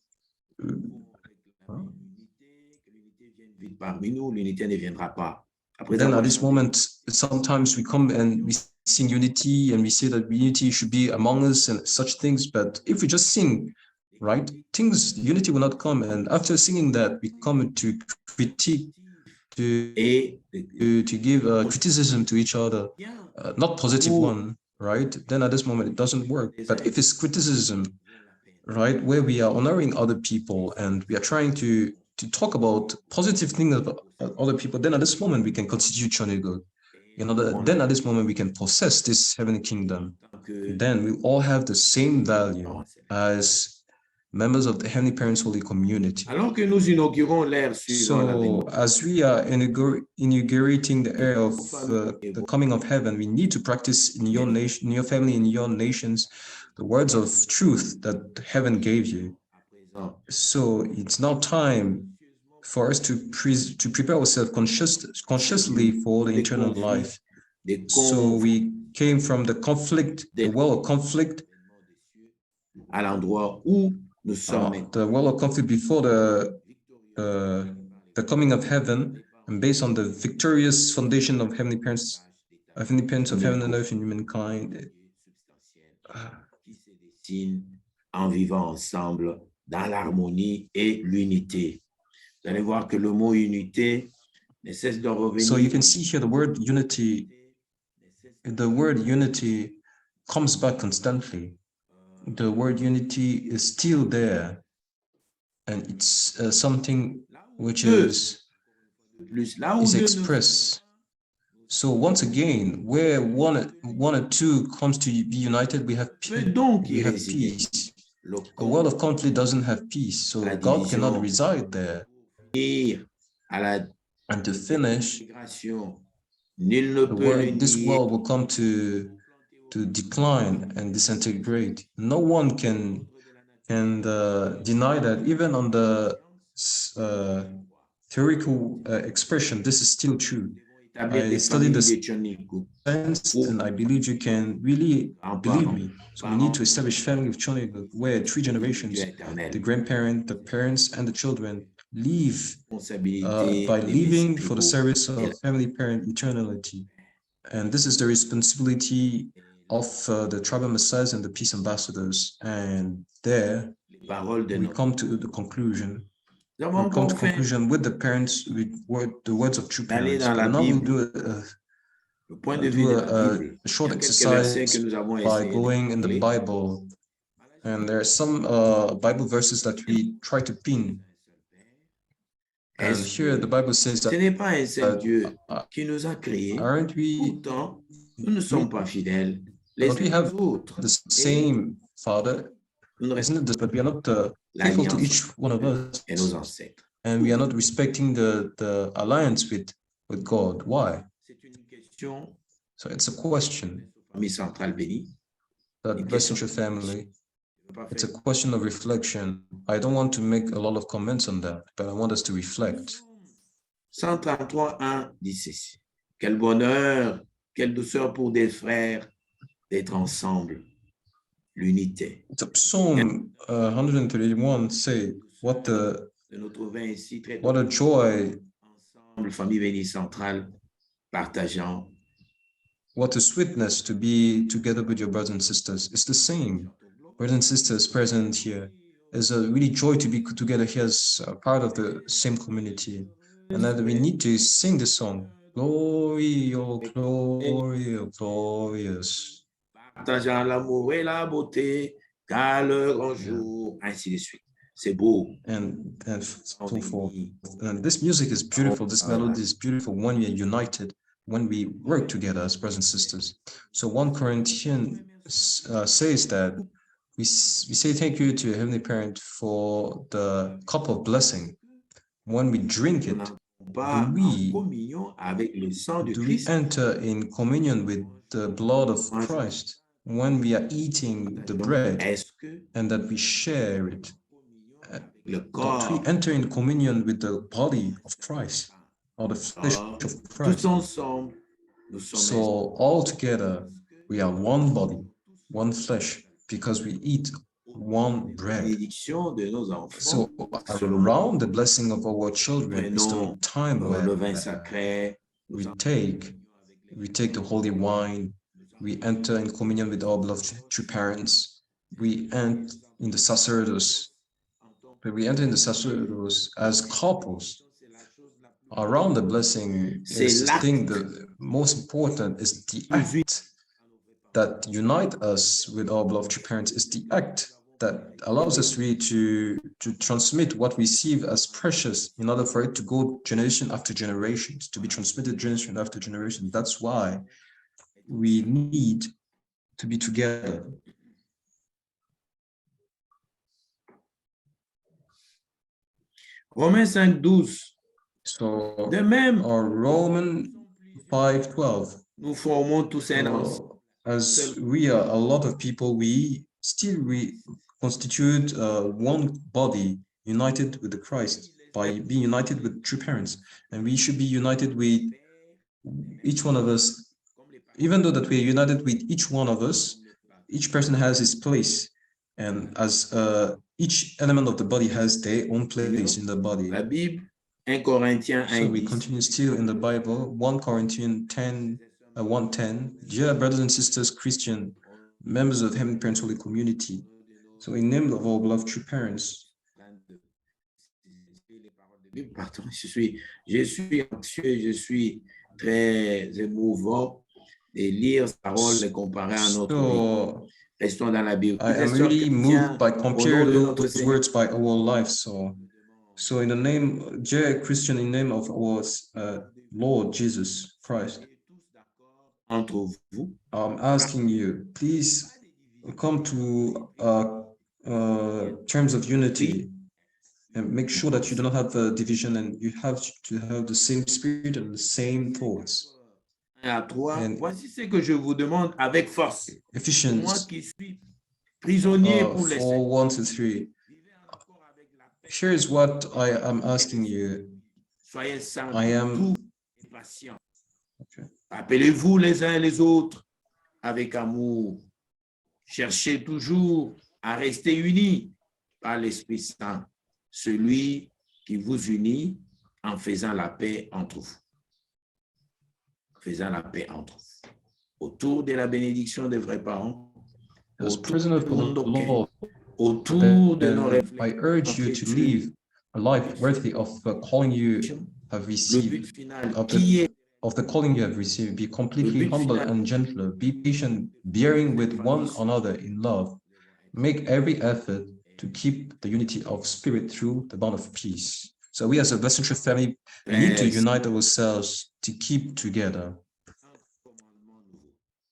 F: vite parmi nous, l'unité ne viendra pas. Après
B: Then
F: avoir
B: at this
F: chanté,
B: moment, sometimes we come and we sing unity and we say that unity should be among us and such things. But if we just sing, right, unity will not come. And after singing that, we come to critique, to
F: et
B: give criticism to each other, not positive
F: pour
B: one, right? Then at this moment, it doesn't work. But if it's criticism, right, where we are honoring other people and we are trying to talk about positive things about other people, then at this moment we can constitute Chonegog. Then at this moment we can possess this heavenly kingdom.
F: que
B: Then we all have the same value as members of the Heavenly Parents Holy Community.
F: alors que nous inaugurons l'ère suivant l'avènement,
B: So as we are inaugurating the era of the coming of heaven, we need to practice in your nation, in your family, in your nations, the words of truth that heaven gave you.
F: à présent,
B: So it's now time for us to prepare ourselves consciously for the eternal life.
F: des
B: So we came from the conflict, the well of conflict,
F: à l'endroit où nous sommes maintenant.
B: the well of conflict before the coming of heaven, and based on the victorious foundation of heavenly parents of heaven and earth in humankind.
F: Qui se dessine en vivant ensemble dans l'harmonie et l'unité. Vous allez voir que le mot unité ne cesse de revenir.
B: So you can see here the word unity. The word unity comes back constantly. The word unity is still there, and it's something which is
F: Là où Dieu nous
B: expressed. So once again, where one or two comes to be united, we have
F: peut donc y
B: we have
F: résider.
B: peace.
F: Le
B: A world of conflict doesn't have peace, so
F: La
B: God cannot
F: division.
B: reside there.
F: conduire à la
B: And to finish,
F: dégradation, nul ne peut le
B: this
F: nier.
B: world will come to decline and disintegrate. No one can deny that. Even on the theoretical expression, this is still true.
F: Établir
B: I
F: des
B: studied
F: familles
B: the
F: de Choniku.
B: science, and I believe you can really believe me. So we need to establish family of Choneguk, where 3 generations,
F: Dieu éternel.
B: the grandparent, the parents, and the children, live
F: Responsabilité
B: by
F: des
B: living for the
F: messieurs
B: service
F: et
B: of Heavenly Parent eternity. And this is the responsibility of the tribal messiahs and the peace ambassadors. And there
F: les paroles de
B: we
F: notre.
B: come to the conclusion.
F: Nous
B: We
F: avons
B: come to
F: encore fait
B: conclusion with the parents, with the words of true
F: D'aller
B: parents.
F: dans la
B: But now we'll
F: Bible.
B: do
F: le point de vue de la Bible.
B: a short
F: Il y a quelques versets
B: exercise
F: que nous avons
B: by
F: essayé de
B: going in the
F: parler.
B: Bible. And there are some Bible verses that we try to pin. And
F: Est-ce
B: here
F: que
B: the Bible says
F: ce
B: that
F: n'est pas un seul Dieu qui nous a créés?
B: aren't we,
F: Pourtant, nous ne sommes pas fidèles les
B: don't we
F: uns
B: have
F: aux autres.
B: the
F: Et
B: same Father?
F: nous ne
B: Isn't it this? But we are not faithful to each one of us,
F: et nos ancêtres.
B: and we are not respecting the alliance with God. Why?
F: C'est une question
B: So it's a question
F: famille centrale bénie.
B: that
F: Une
B: Blessed
F: question
B: Church family.
F: Je ne veux pas
B: It's a
F: faire-
B: question of reflection. I don't want to make a lot of comments on that, but I want us to reflect.
F: 133.1 dit ceci. Quel bonheur, quelle douceur pour des frères d'être ensemble. L'unité.
B: The Psalm 131 say, what
F: De nous trouver ainsi très
B: a joy,
F: ensemble, famille bénie centrale, partageant.
B: what a sweetness to be together with your brothers and sisters. It's the same. Brothers and sisters present here. It's a really joy to be together here as a part of the same community. And that we need to sing the song. Glory, oh glory, oh glorious.
F: Partageant l'amour et la beauté, car le grand jour, ainsi de suite. C'est beau.
B: And so forth. And this music is beautiful. This melody is beautiful when we are united, when we work together as brothers and sisters. So 1 Corinthians says that we say thank you to Heavenly Parent for the cup of blessing. When we drink it,
F: Pas
B: do we-
F: en communion avec le sang de
B: do we
F: Christ.
B: enter in communion with the blood of Christ when we are eating the bread
F: Est-ce que
B: and that we share it?
F: le
B: Don't
F: corps,
B: we enter in communion with the body of Christ or the flesh
F: alors,
B: of
F: tous
B: Christ?
F: ensemble, nous sommes
B: So all together, we are one body, one flesh, because we eat one bread.
F: bénédiction de nos enfants.
B: So
F: C'est le moment.
B: around the blessing of our children is the
F: Prenons
B: time
F: le vin
B: when
F: sacré.
B: we take the holy wine, we enter in communion with our beloved true parents, we enter in the sacerdoce, as couples. Around the blessing is the thing, the most important is the act that unite us with our beloved true parents, is the act that allows us really to transmit what we see as precious in order for it to go generation after generation, to be transmitted generation after generation. That's why we need to be together.
F: Romains 5:12.
B: So
F: De même,
B: our Roman 5:12,
F: nous formons tous un ensemble.
B: as we are a lot of people, we constitute one body united with the Christ by being united with true parents, and we should be united with each one of us. Even though that we are united with each one of us, each person has his place, and as each element of the body has their own place in the body.
F: La Bible, 1 Corinthiens
B: So we
F: 1:10.
B: continue still in the Bible, 1 Corinthians 1:10. Dear brothers and sisters, Christian, members of Heavenly Parents Holy Community. So in name of our beloved true parents.
F: Pardon, je suis anxieux, je suis très émouvant de lire sa parole et comparer à notre vie.
B: So
F: Restons dans la Bible.
B: I am really moved by comparing those words by our life. So in the name, dear Christian, in the name of our Lord Jesus Christ,
F: entre vous,
B: I'm asking you, please come to terms of unity and make sure that you do not have a division, and you have to have the same spirit and the same thoughts.
F: à 3,
B: And
F: voici ce que je vous demande avec force. Moi
B: Ephesians
F: qui suis prisonnier pour les
B: 4:1-3. Here's what I am asking you.
F: Soyez saints,
B: I am-
F: tous et patients.
B: Okay.
F: Appelez-vous les uns les autres avec amour. Cherchez toujours à rester unis par l'Esprit Saint, celui qui vous unit en faisant la paix entre vous. Faisant la paix entre vous. Autour de la bénédiction des vrais parents,
B: As
F: autour
B: prisoner
F: de
B: for the
F: nos
B: Lord,
F: autour de nos
B: then I urge you to
F: réflexions,
B: live a life worthy of the calling you have
F: le but
B: received,
F: final
B: of
F: qui est
B: the calling you have received. Be completely
F: Le but
B: humble
F: final.
B: and gentle. Be patient, bearing with one another in love. Make every effort to keep the unity of spirit through the bond of peace. So we as a Blessed Church family, we need to
F: Yes.
B: unite ourselves to keep together.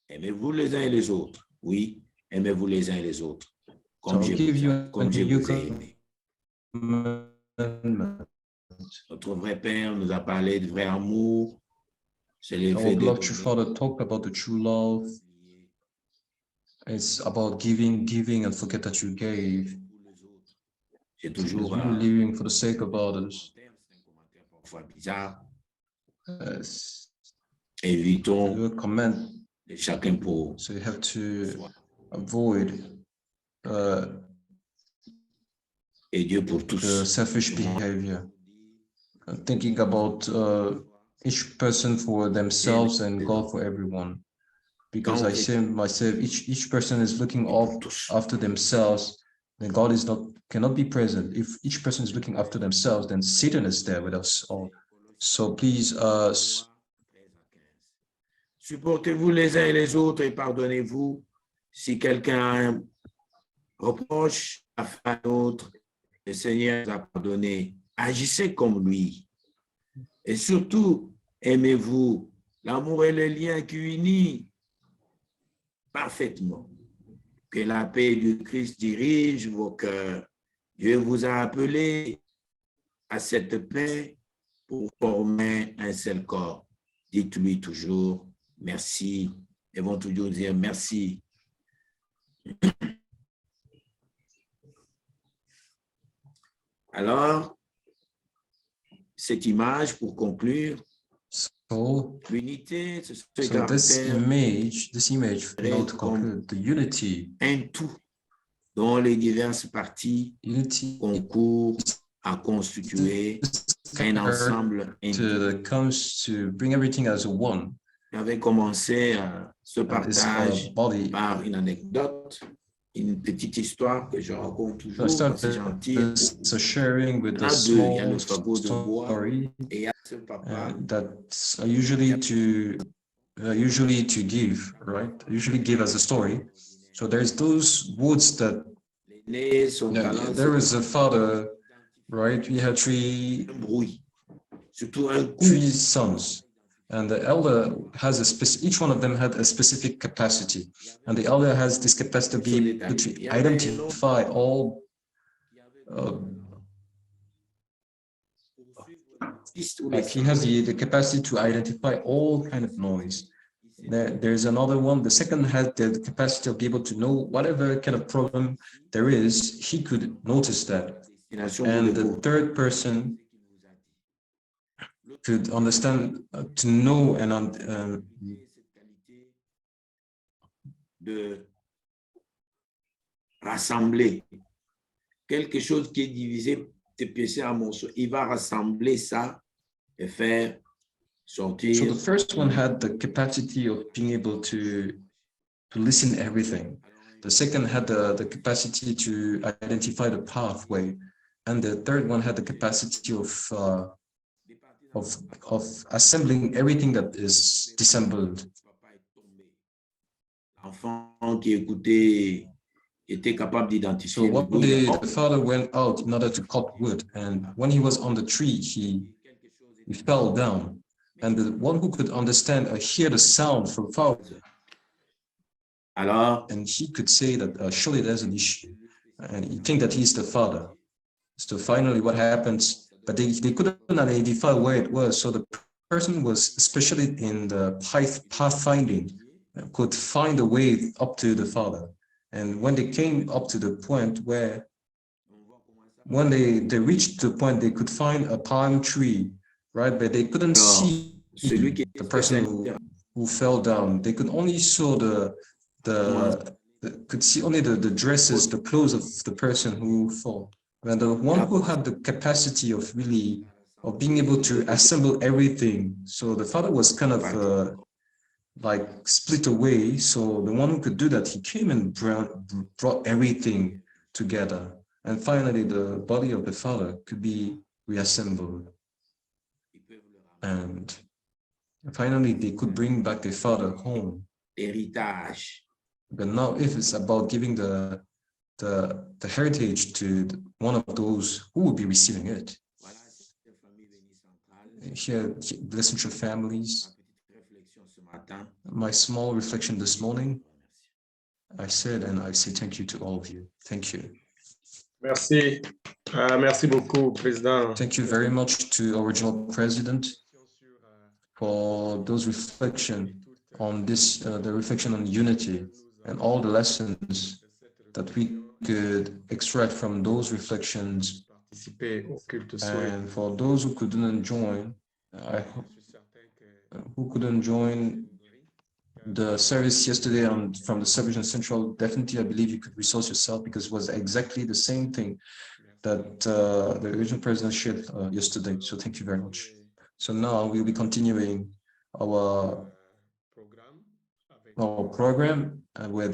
F: Aimez-vous les uns et les autres. Oui, aimez-vous les uns et les autres.
B: So
F: Comme
B: I'll
F: je
B: give
F: vous
B: you
F: ai- comme
B: a
F: je
B: new
F: vous ai aimé.
B: commandment.
F: Notre vrai Père nous a parlé de vrai amour. C'est
B: Our
F: l'effet de
B: beloved true Father talked about the true love. It's about giving, and forget that you gave.
F: J'ai
B: It's
F: toujours
B: really living for the sake of others.
F: parfois bizarre.
B: Yes.
F: Évitons
B: You comment,
F: de chacun pour
B: so you have to
F: soi
B: avoid
F: et Dieu pour
B: the
F: tous.
B: selfish behavior, thinking about each person for themselves and God for everyone. Because I say myself, each person is looking up after themselves, then God cannot be present. If each person is looking after themselves, then Satan is there with us all. So please,
F: Supportez-vous les uns et les autres et pardonnez-vous. Si quelqu'un a un reproche à faire à l'autre, le Seigneur vous a pardonné. Agissez comme lui. Et surtout, aimez-vous. L'amour est le lien qui unit parfaitement. Que la paix du Christ dirige vos cœurs. Dieu vous a appelé à cette paix pour former un seul corps. Dites-lui toujours merci. Ils vont toujours dire merci. Alors, cette image, pour conclure,
B: so
F: l'unité, ce
B: this
F: caractère
B: image, now to conclude, the unity
F: un tout. dont les diverses parties
B: Unity
F: concourent à constituer un ensemble intégré.
B: comes to bring everything as one.
F: J'avais commencé ce
B: And it's a
F: partage
B: body.
F: par une anecdote, une petite histoire que je raconte
B: So I
F: toujours quand c'est
B: started
F: gentil.
B: this sharing with
F: Il y en
B: a
F: a deux, il y a le
B: small
F: fagot de bois
B: story
F: et il y a ce papa.
B: that's usually to give, right? Usually give as a story. So there's those woods that
F: L'aîné, son talent,
B: there was a father, right? We had
F: c'est un bruit, surtout un coup.
B: three sons, and the elder has each one of them had a specific capacity, and the elder has this capacity to be able to identify all like he has the capacity to identify all kind of noise. There's another one. The second has the capacity of be able to know whatever kind of problem there is. He could notice that, and the third person could understand, to know and
F: de rassembler quelque chose qui est divisé, dépiécé en morceaux. Il va rassembler ça et faire sortir.
B: So the first one had the capacity of being able to listen to everything. The second had the capacity to identify the pathway, and the third one had the capacity of assembling everything that is disassembled.
F: L'enfant qui écoutait était capable
B: So
F: d'identifier le
B: one
F: bruit.
B: day the father went out in order to cut wood, and when he was on the tree, he fell down. And the one who could understand or hear the sound from far,
F: Alors,
B: and he could say that surely there's an issue, and he think that he's the father. So finally, what happens? But they couldn't identify where it was. So the person was, especially in the pathfinding, could find a way up to the father. And when they came up to the point where, when they reached the point, they could find a palm tree, right? But they couldn't see the person who fell down. They could only saw could see only the dresses, the clothes of the person who fell. And the one who had the capacity of being able to assemble everything. So the father was kind of like split away. So the one who could do that, he came and brought everything together. And finally, the body of the father could be reassembled. And finally, they could bring back the father home.
F: héritage.
B: But now, if it's about giving the heritage to one of those who will be receiving it. Here, the essential families. My small reflection this morning, I said, and I say thank you to all of you. Thank you.
A: Merci. Merci beaucoup, Président.
B: Thank you very much to our original president for those reflection on this, the reflection on unity and all the lessons that we could extract from those reflections. And for those who couldn't join, the service yesterday from the Salvation Central, definitely I believe you could resource yourself, because it was exactly the same thing that the original president shared yesterday. So thank you very much. So now we'll be continuing our program with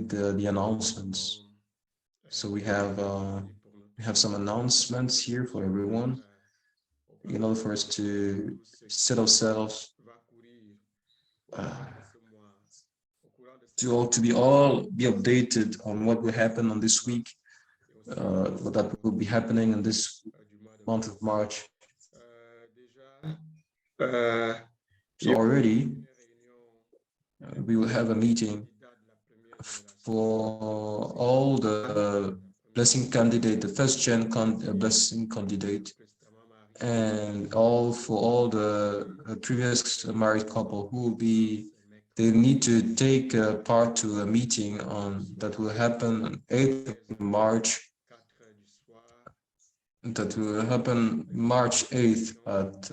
B: the announcements. So we have some announcements here for everyone, in order for us to set ourselves to be updated on what will happen on this week, what that will be happening in this month of March. So already we will have a meeting for all the blessing candidate, the first gen blessing candidate, and for all the previous married couple who will be, they need to take part to a meeting that will happen on 8th of March. That will happen March 8th at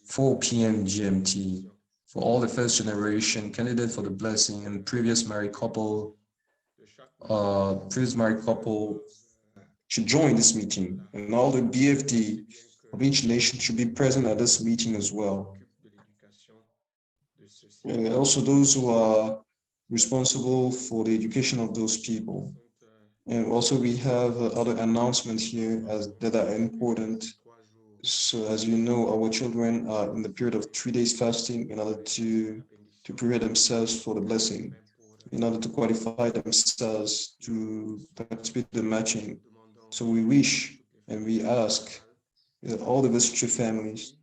B: 4 p.m. GMT for all the first generation candidate for the blessing and previous married couple. please married couple should join this meeting, and all the BFD of each nation should be present at this meeting as well. And also those who are responsible for the education of those people. And also we have other announcements here that are important. So as you know, our children are in the period of 3 days fasting in order to prepare themselves for the blessing, in order to qualify themselves to participate in the matching. So we wish and we ask all the visitor families,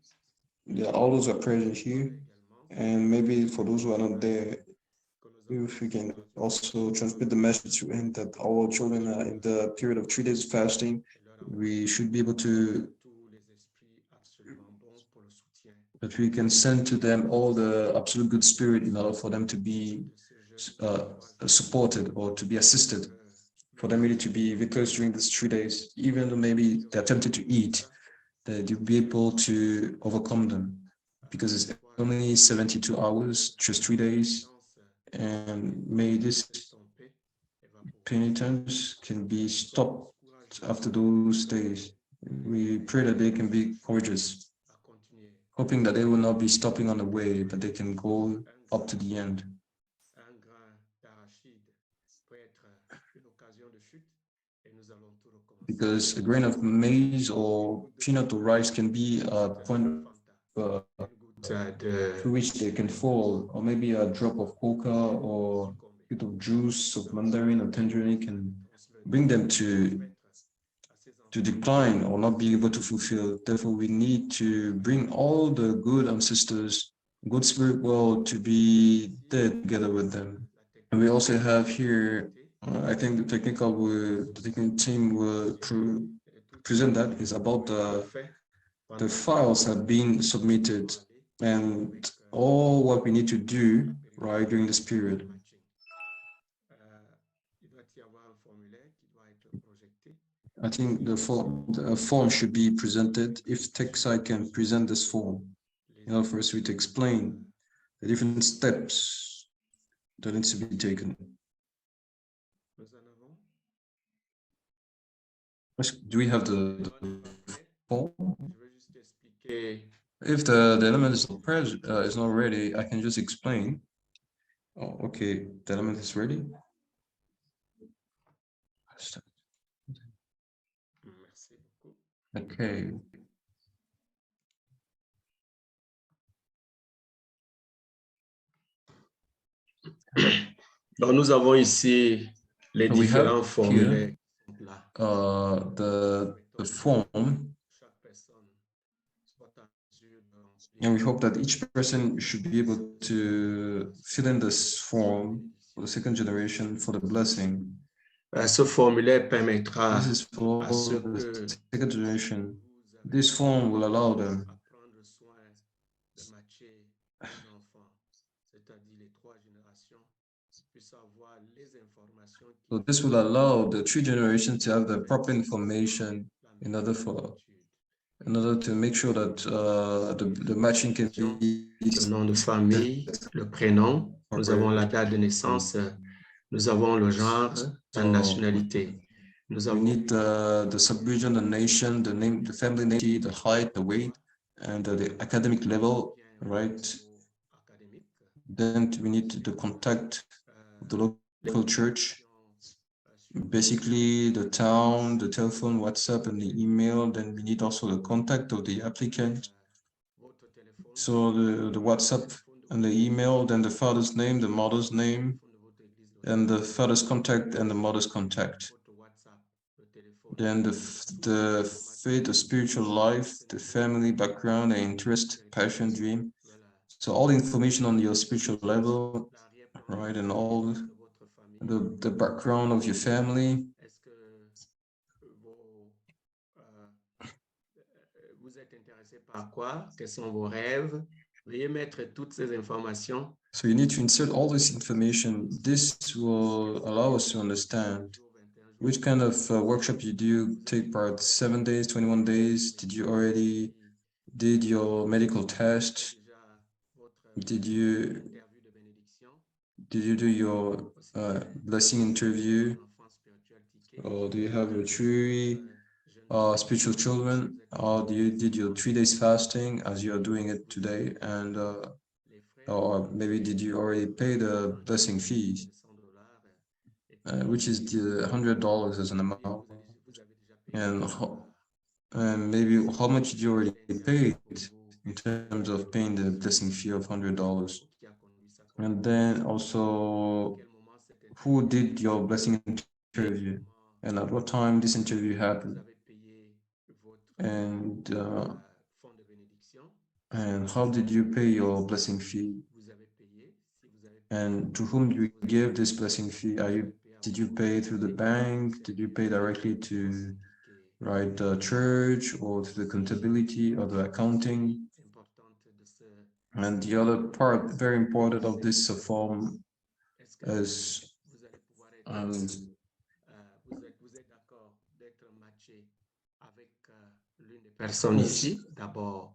B: all those who are present here, and maybe for those who are not there, if we can also transmit the message to him that our children are in the period of 3 days fasting, we should be able to, that we can send to them all the absolute good spirit in order for them to be supported or to be assisted, for them really to be victorious during these 3 days, even though maybe they're tempted to eat, that you'll be able to overcome them, because it's only 72 hours, just 3 days, and may this penitence can be stopped after those days. We pray that they can be courageous, hoping that they will not be stopping on the way, but they can go up to the end. Because a grain of maize or peanut or rice can be a point through which they can fall, or maybe a drop of coca or a bit of juice of mandarin or tangerine can bring them to decline or not be able to fulfill. Therefore, we need to bring all the good ancestors, good spirit world, to be there together with them. And we also have here, I think the technical team will present that, is about the files have been submitted and all what we need to do right during this period. I think the form should be presented. If TechSci can present this form, in order for us to explain the different steps that needs to be taken. Do we have the form? If the element is not ready, I can just explain. Oh, okay, the element is ready. Okay.
A: Donc, nous avons ici les différents formulaires.
B: The form, and we hope that each person should be able to fill in this form for the second generation for the blessing.
A: Ce formulaire permettra
B: This is for the second generation. This form will allow them so this will allow the 3 generations to have the proper information in order to make sure that the matching can be
A: le nom de famille, le prénom, nous avons la date de naissance, nous avons le genre, la nationalité.
B: We need the subregion, the nation, the name, the family name, the height, the weight, and the academic level, right? Then we need the contact of the local church, basically the town, the telephone, WhatsApp, and the email. Then we need also the contact of the applicant. So the WhatsApp and the email, then the father's name, the mother's name, and the father's contact and the mother's contact. Then the faith, the spiritual life, the family background, the interest, passion, dream. So all the information on your spiritual level, right, and all the background of your family.
A: Vous êtes intéressé par quoi? Quels sont vos rêves? Veuillez mettre toutes ces informations.
B: So you need to insert all this information. This will allow us to understand which kind of workshop you do take part. 7 days, 21 days. Did you already did your medical test? Did you Did you do your blessing interview? Or do you have your tree spiritual children? Or did your 3 days fasting as you are doing it today? And or maybe did you already pay the blessing fees, which is the $100 as an amount? And and maybe how much did you already pay in terms of paying the blessing fee of $100? And then also, who did your blessing interview, and at what time this interview happened, and how did you pay your blessing fee, and to whom you give this blessing fee? Did you pay through the bank? Did you pay directly to the church, or to the contability or the accounting? And the other part, very important, of this form is
A: Personne ici, d'abord.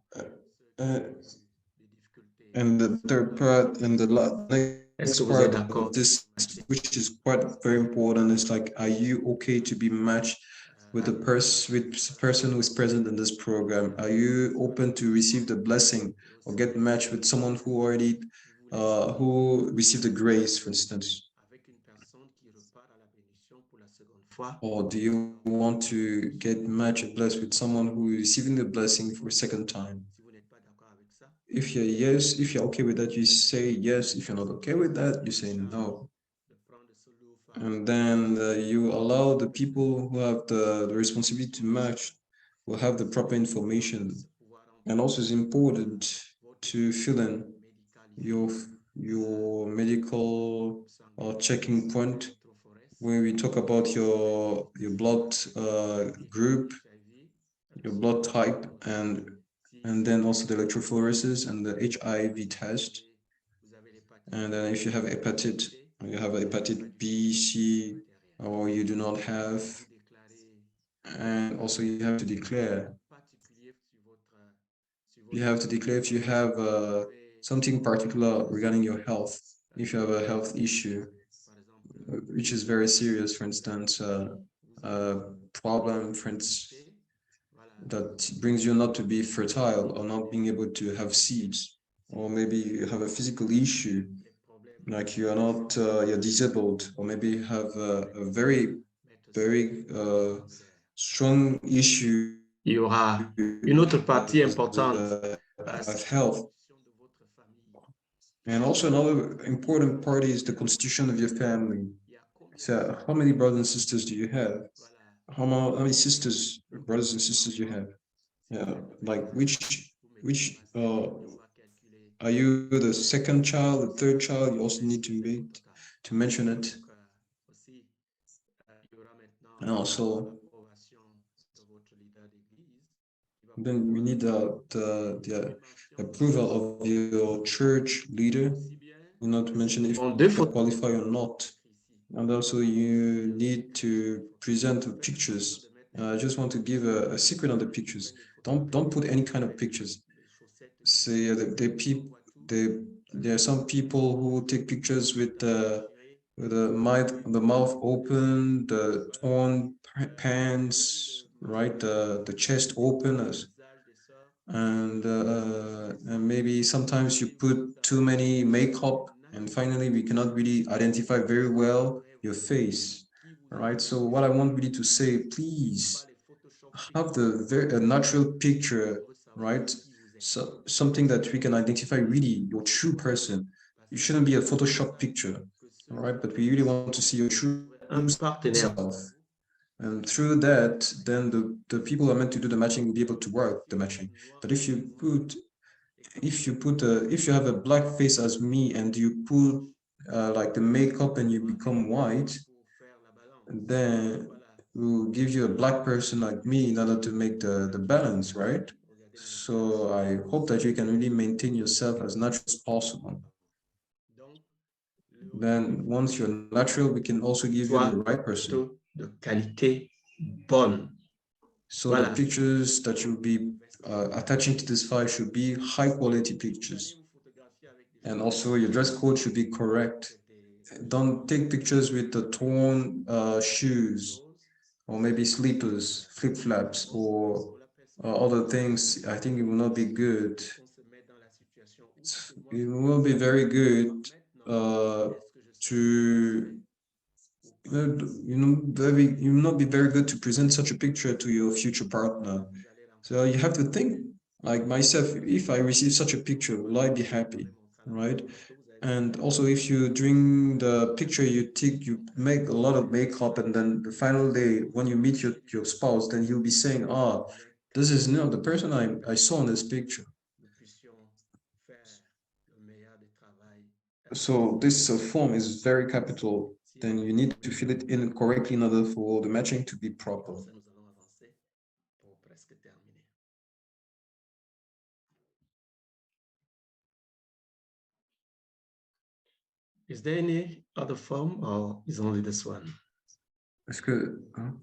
B: And the third part and the
A: Est-ce
B: next
A: que vous êtes
B: part
A: d'accord?
B: of this, which is quite very important, is like, are you okay to be matched with the person who is present in this program? Are you open to receive the blessing or get matched with someone who already who received the grace, for instance? Or do you want to get matched and blessed with someone who is receiving the blessing for a second time? If you're yes, if you're okay with that, you say yes. If you're not okay with that, you say no. And then you allow the people who have the responsibility to match will have the proper information. And also, it's important to fill in your medical checking point, where we talk about your blood group, your blood type, and then also the electrophoresis and the HIV test. And then if you have hepatitis, or you have hepatitis B, C, or you do not have, and also you have to declare. You have to declare if you have something particular regarding your health. If you have a health issue, which is very serious, for instance, a problem, for instance, that brings you not to be fertile or not being able to have seeds, or maybe you have a physical issue, like you are not, you're disabled, or maybe you have a very, very strong issue.
A: Il y aura une autre partie importante.
B: Of health. And also another important part is the constitution of your family. So how many brothers and sisters do you have? How many sisters, brothers and sisters you have? Yeah, like which are you the second child, the third child? You also need to mention it. And also, then we need the approval of your church leader. You not to mention if you qualify or not. And also you need to present the pictures. I just want to give a secret on the pictures. Don't put any kind of pictures. Say there are some people who take pictures with the mouth open, the torn pants, right? The chest open, and maybe sometimes you put too many makeup, and finally we cannot really identify very well your face, right? So what I want really to say, please have the very natural picture, right? So something that we can identify really your true person. It shouldn't be a Photoshop picture, all right? But we really want to see your true self. And through that, then the people who are meant to do the matching will be able to work the matching. But if you have a black face as me, and you put like the makeup and you become white, then we'll give you a black person like me in order to make the balance, right? So I hope that you can really maintain yourself as natural as possible. Then once you're natural, we can also give you the right person.
A: De qualité bonne.
B: So the pictures that you'll be attaching to this file should be high quality pictures. And also your dress code should be correct. don't take pictures with the torn shoes or maybe slippers, flip-flops, or other things. I think it will not be good. It will be very good to it will not be very good to present such a picture to your future partner. So you have to think, like myself, if I receive such a picture, will I be happy, right? And also, if you during the picture you make a lot of makeup, and then the final day when you meet your spouse, then he'll be saying, "Ah, this is not the person I saw in this picture." So this form is very capital. Then you need to fill it in correctly in order for the matching to be proper.
A: Is there any other form or is only this one?
B: Est-ce que hein?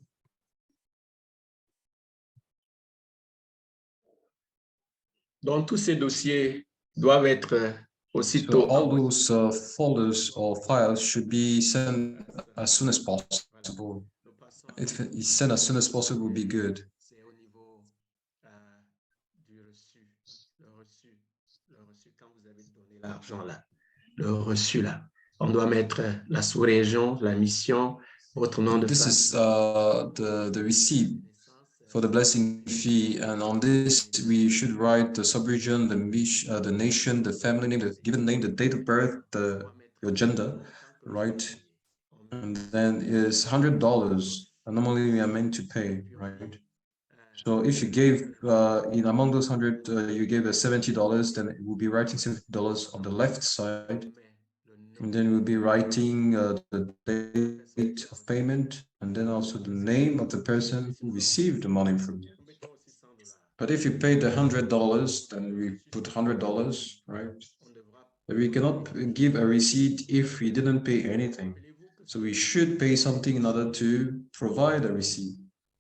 A: Donc, tous ces dossiers doivent être
B: So
A: aussitôt
B: all those folders or files should be sent as soon as possible. If it's sent as soon as possible, would be good.
A: C'est au niveau du reçu, le reçu quand vous avez donné l'argent là, le reçu là. On doit mettre la sous-région, la mission, votre nom de
B: This
A: famille.
B: is the receipt for the blessing fee, and on this we should write the subregion, the nation, the family name, the given name, the date of birth, your gender, right? And then is $100. And normally we are meant to pay, right? So if you gave in among those 100, you gave us $70, then it will be writing $70 on the left side, and then we'll be writing the date of payment, and then also the name of the person who received the money from you. But if you paid the $100, then we put $100, right? But we cannot give a receipt if we didn't pay anything. So we should pay something in order to provide a receipt.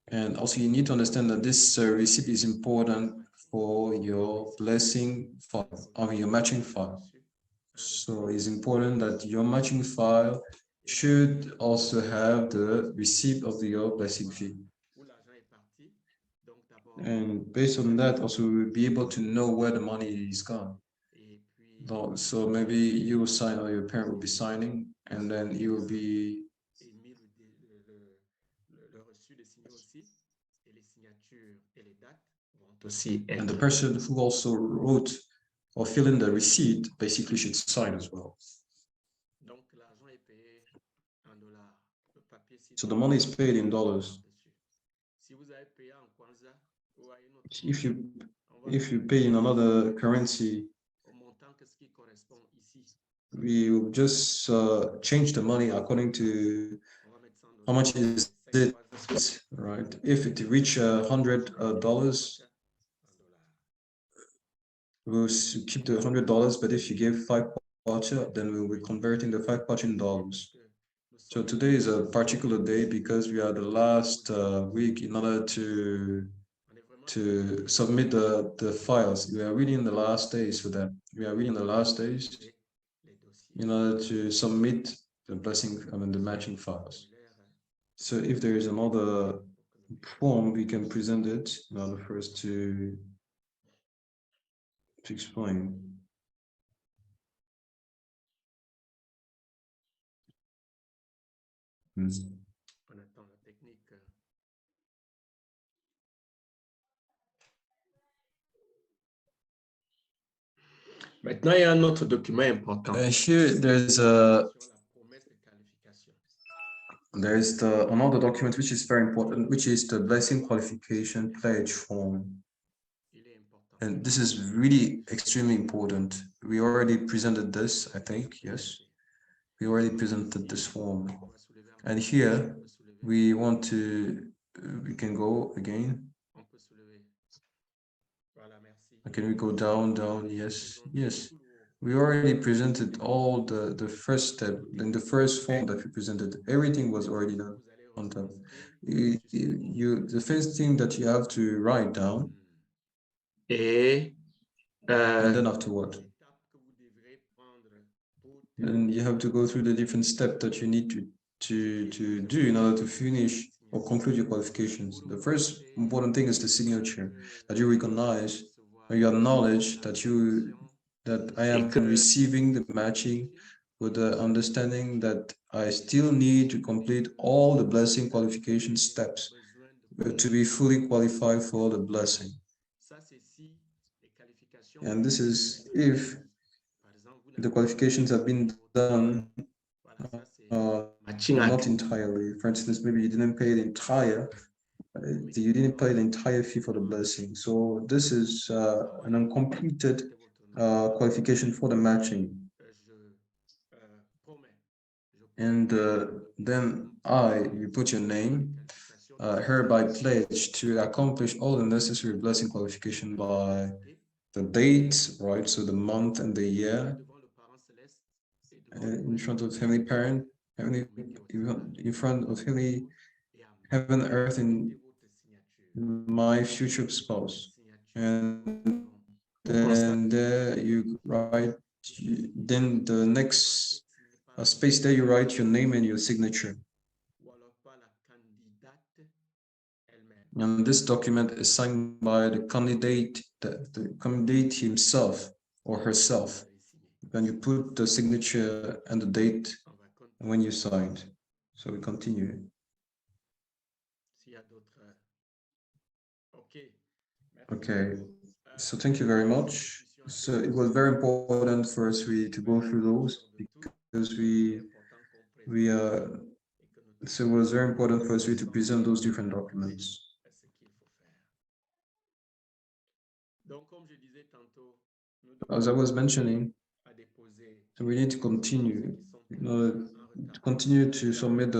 B: And also you need to understand that this receipt is important for your blessing file, your matching file. So it's important that your matching file should also have the receipt of your blessing fee. And based on that, also we'll be able to know where the money is gone. So maybe you will sign or your parent will be signing, and then you will be and the person who also wrote or fill in the receipt basically should sign as well. So the money is paid in dollars. If you pay in another currency, we will just change the money according to how much is it, right? If it reach $100, we'll keep the $100. But if you give 5 kwacha, then we'll be converting the 5 kwacha in dollars. So today is a particular day because we are the last week in order to submit the files. We are really in the last days for that. We are really in the last days in order to submit the the matching files. So if there is another form, we can present it in order for us to explain.
A: Maintenant, il y a un autre document important.
B: Here there's another document which is very important, which is the blessing qualification pledge form. And this is really extremely important. We already presented this, I think, yes. We already presented this form. And here we want to, we can go again. Can we go down, yes, yes. We already presented all the first step. In the first form that we presented, everything was already done on time. The first thing that you have to write down,
A: Et
B: and then after what? and you have to go through the different steps that you need to do in order to finish or conclude your qualifications. The first important thing is the signature, that you recognize or you acknowledge that I am receiving the matching with the understanding that I still need to complete all the blessing qualification steps to be fully qualified for the blessing. And this is if the qualifications have been done not entirely. For instance, maybe you didn't pay the entire fee for the blessing. So this is an uncompleted qualification for the matching. And then you put your name, hereby pledge to accomplish all the necessary blessing qualification by the date, right? So the month and the year, in front of Heavenly Parent, in front of Heaven, Earth, and my future spouse. And then there you write, then the next space there you write your name and your signature. And this document is signed by the candidate himself or herself. Then you put the signature and the date when you signed. So we continue. Okay, so thank you very much. So it was very important for us to go through those because so it was very important for us to present those different documents. As I was mentioning, so we need to continue, to submit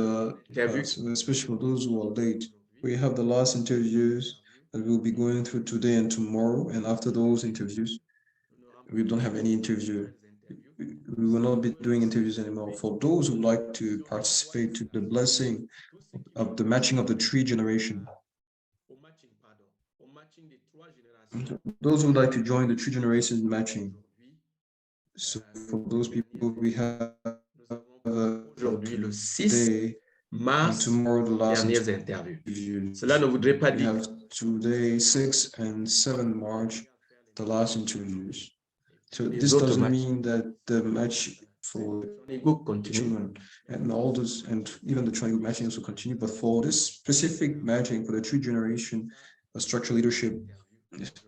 B: especially for those who are late. We have the last interviews that we'll be going through today and tomorrow, and after those interviews, we don't have any interview. We will not be doing interviews anymore. For those who like to participate to the blessing of the matching of the 3 generations, those who would like to join the 3 generations matching. So for those people, we have
A: aujourd'hui le 6 mars,
B: tomorrow the last
A: dernières interviews.
B: interview.
A: Cela ne voudrait pas
B: We
A: dire
B: have today 6 and 7 March the last interviews. So this doesn't mean that the match for children and all those, and even the triangle matching also continue, but for this specific matching for the 3 generation structural leadership,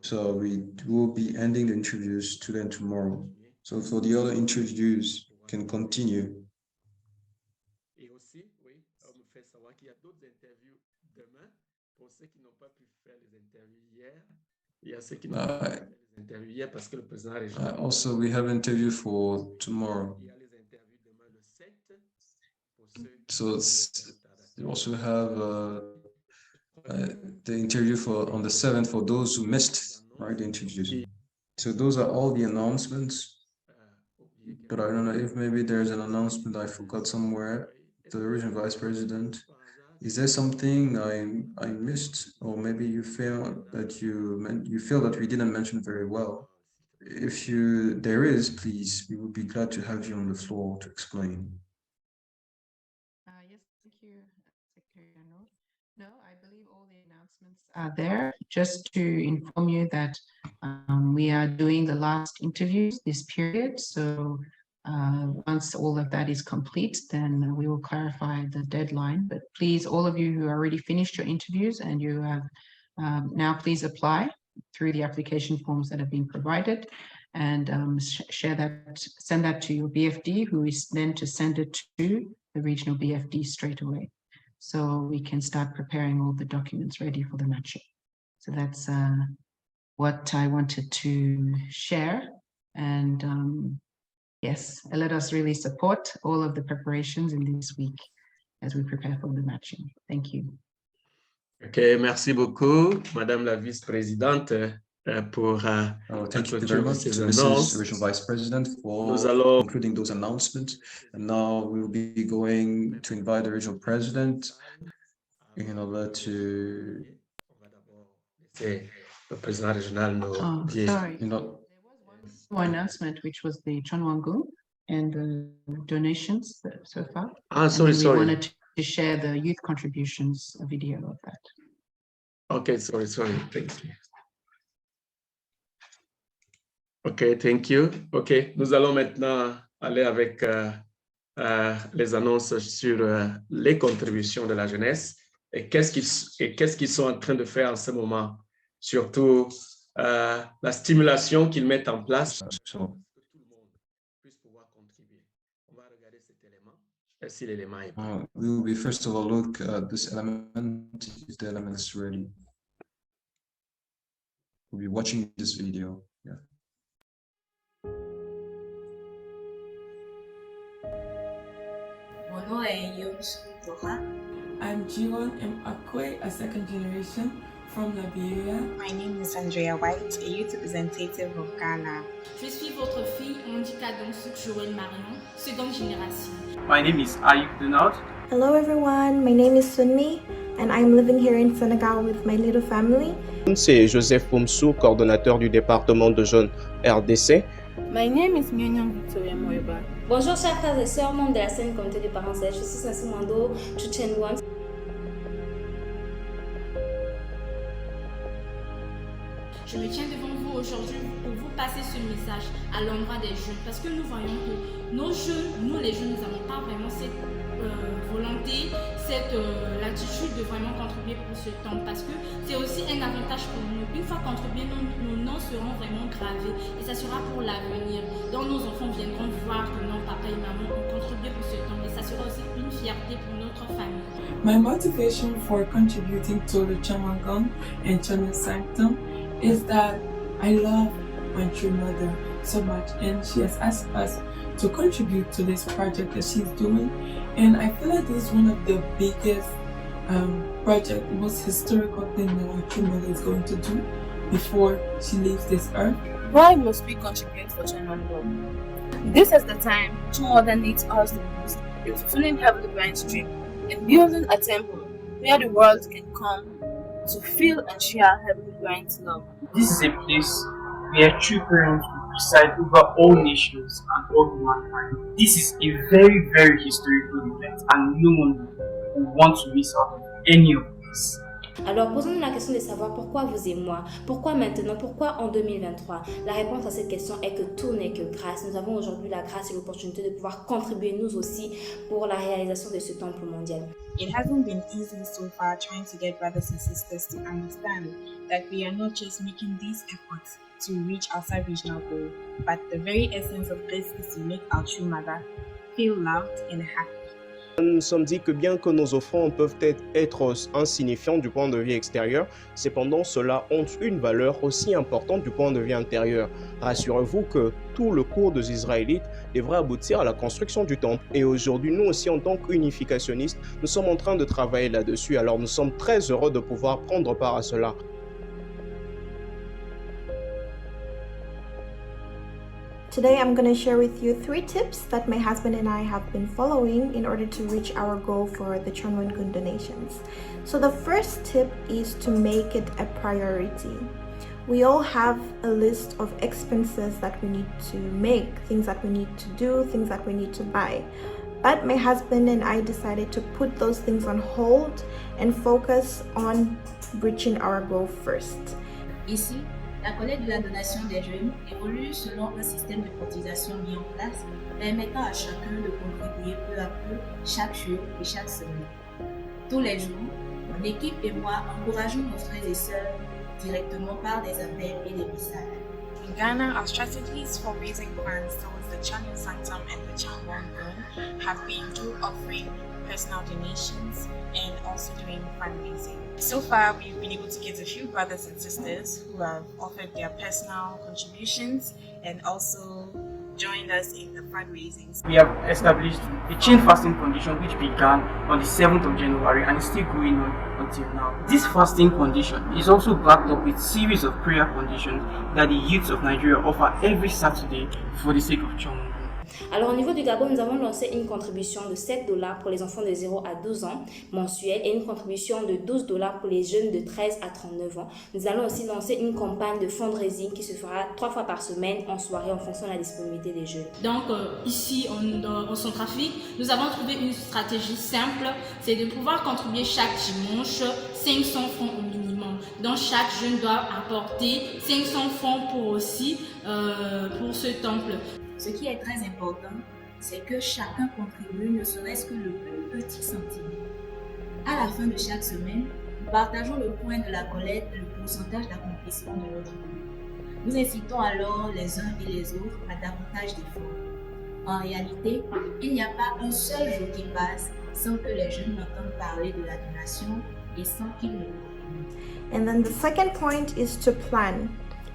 B: so we will be ending the interviews today and tomorrow. So for the other interviews can continue. Also, we have interview for tomorrow. So we also have the interview on the 7th for those who missed, right, the interviews. So those are all the announcements. But I don't know if maybe there's an announcement I forgot somewhere. The regional vice president. Is there something I missed, or maybe you feel that we didn't mention very well? If there is, please, we would be glad to have you on the floor to explain.
E: Yes, thank you, Secretary General. No, I believe all the announcements are there. Just to inform you that we are doing the last interviews this period. So once all of that is complete, then we will clarify the deadline. But please, all of you who already finished your interviews and you have now, please apply through the application forms that have been provided, and send that to your BFD, who is then to send it to the regional BFD straight away. So we can start preparing all the documents ready for the matching. So that's what I wanted to share. And yes, let us really support all of the preparations in this week as we prepare for the matching. Thank you.
A: Okay, merci beaucoup, Madame la vice-présidente, pour
B: thank you very much to Mrs. Regional Vice President for concluding those announcements. And now we will be going to invite the Regional President in order to...
A: Le président régional
E: sorry. There was one more announcement, which was the Chonwangu. and the donations so far.
A: Ah,
E: And
A: sorry,
E: then we
A: sorry.
E: wanted to share the youth contributions video of that.
A: Okay, sorry. Thank you. Okay, thank you. Ok, nous allons maintenant aller avec les annonces sur les contributions de la jeunesse et qu'est-ce qu'ils sont en train de faire en ce moment, surtout la stimulation qu'ils mettent en place pour que tout le monde puisse pouvoir contribuer. On va regarder cet élément et si l'élément est bon.
B: We will be first of all look at this element if the element is ready. We'll be watching this video. Yeah.
G: Mon nom est Yunus Dora.
H: I'm Jiwon M. Akwe, a second generation from Liberia.
G: My name is Andrea White, a youth representative of Ghana.
I: Je suis votre fille Andika Donsuk Joël Marion, seconde génération.
J: My name is Ayuk Denard.
K: Hello everyone, my name is Sunmi and I'm living here in Senegal with my little family.
L: C'est Joseph Pomsou, coordonnateur du département de jeunes RDC.
M: My name is Myonyang Victoria Moeba.
N: Bonjour chers frères et sœurs, membres de la scène comité de parents. Je suis Sansi Mando Chuchenwan.
I: Je me tiens devant vous aujourd'hui pour vous passer ce message à l'endroit des jeunes parce que nous voyons que nos jeunes, nous les jeunes, nous n'avons pas vraiment cette volonté, cette l'attitude de vraiment contribuer pour ce temps parce que c'est aussi un avantage pour nous. Une fois contribués, nos noms seront vraiment gravés et ça sera pour l'avenir. Donc nos enfants viendront voir que nos papa et maman ont contribué pour ce temps et ça sera aussi une fierté pour notre famille.
H: My motivation for contributing to the Chamangang and Channel Sanctum is that I love my true mother so much and she has asked us to contribute to this project that she's doing, and I feel like this is one of the biggest project, most historical thing that our true mother is going to do before she leaves this earth.
M: Why must we contribute for Chamangang? This is the time True Mother needs us the most in fulfilling Heavenly Grant's dream and building a temple where the world can come to feel and share Heavenly Grant's love.
J: This is a place where true parents will preside over all nations and all mankind. This is a very, very historical event and no one will want to miss out on any of this.
N: Alors posons-nous la question de savoir pourquoi vous et moi, pourquoi maintenant, pourquoi en 2023. La réponse à cette question est que tout n'est que grâce. Nous avons aujourd'hui la grâce et l'opportunité de pouvoir contribuer nous aussi pour la réalisation de ce temple mondial.
G: It hasn't been easy so far trying to get brothers and sisters to understand that we are not just making these efforts to reach our sub-regional goal, but the very essence of this is to make our true mother feel loved and happy.
L: Nous nous sommes dit que bien que nos offrandes peuvent être insignifiantes du point de vue extérieur, cependant cela ont une valeur aussi importante du point de vue intérieur. Rassurez-vous que tout le cours des Israélites devrait aboutir à la construction du temple. Et aujourd'hui, nous aussi en tant qu'unificationnistes, nous sommes en train de travailler là-dessus. Alors nous sommes très heureux de pouvoir prendre part à cela.
K: Today I'm going to share with you 3 tips that my husband and I have been following in order to reach our goal for the Chonwan-kun donations. So the first tip is to make it a priority. We all have a list of expenses that we need to make, things that we need to do, things that we need to buy. But my husband and I decided to put those things on hold and focus on reaching our goal first.
G: Ici, la collecte de la donation des jeunes évolue selon un système de cotisation mis en place, permettant à chacun de contribuer peu à peu, chaque jour et chaque semaine. Tous les jours, mon équipe et moi encourageons nos frères et sœurs directement par des appels et des messages. In Ghana, our strategies for raising funds towards the Channel Sanctum and the Chamangang have been through offering personal donations and also doing fundraising. So far, we've been able to get a few brothers and sisters who have offered their personal contributions and also joined us in the fundraising.
J: We have established the chain fasting condition which began on the 7th of January and is still going on until now. This fasting condition is also backed up with a series of prayer conditions that the youths of Nigeria offer every Saturday for the sake of Chonwan.
N: Alors au niveau du Gabon, nous avons lancé une contribution de 7 $ pour les enfants de 0 à 12 ans mensuels et une contribution de 12 $ pour les jeunes de 13 à 39 ans. Nous allons aussi lancer une campagne de fundraising qui se fera 3 fois par semaine en soirée en fonction de la disponibilité des jeunes.
I: Donc ici en Centrafrique, nous avons trouvé une stratégie simple, c'est de pouvoir contribuer chaque dimanche 500 francs au minimum. Donc chaque jeune doit apporter 500 francs pour ce temple.
G: Ce qui est très important, c'est que chacun contribue ne serait-ce que le plus petit centime. À la fin de chaque semaine, nous partageons le point de la collecte et le pourcentage d'accomplissement de notre groupe. Nous incitons alors les uns et les autres à davantage d'efforts. En réalité, il n'y a pas un seul jour qui passe sans que les jeunes n'entendent parler de la donation et sans qu'ils ne contribuent.
K: And then the second point is to plan.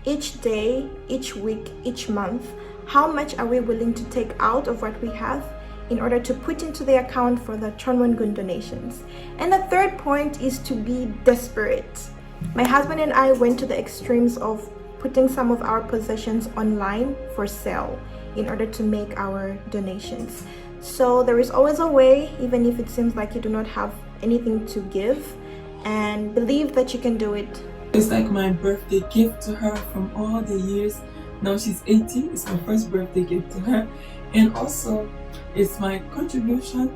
K: Each day, each week, each month, how much are we willing to take out of what we have in order to put into the account for the Chonwon-gun donations? And the third point is to be desperate. My husband and I went to the extremes of putting some of our possessions online for sale in order to make our donations. So there is always a way, even if it seems like you do not have anything to give, and believe that you can do it.
H: It's like my birthday gift to her from all the years. Now she's 18, it's my first birthday gift to her. And also, it's my contribution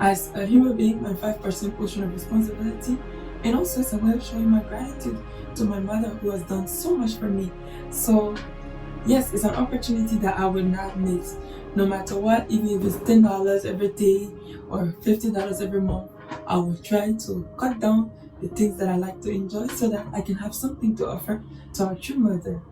H: as a human being, my 5% portion of responsibility. And also, it's a way of showing my gratitude to my mother who has done so much for me. So, yes, it's an opportunity that I will not miss. No matter what, even if it's $10 every day or $50 every month, I will try to cut down the things that I like to enjoy so that I can have something to offer to our true mother.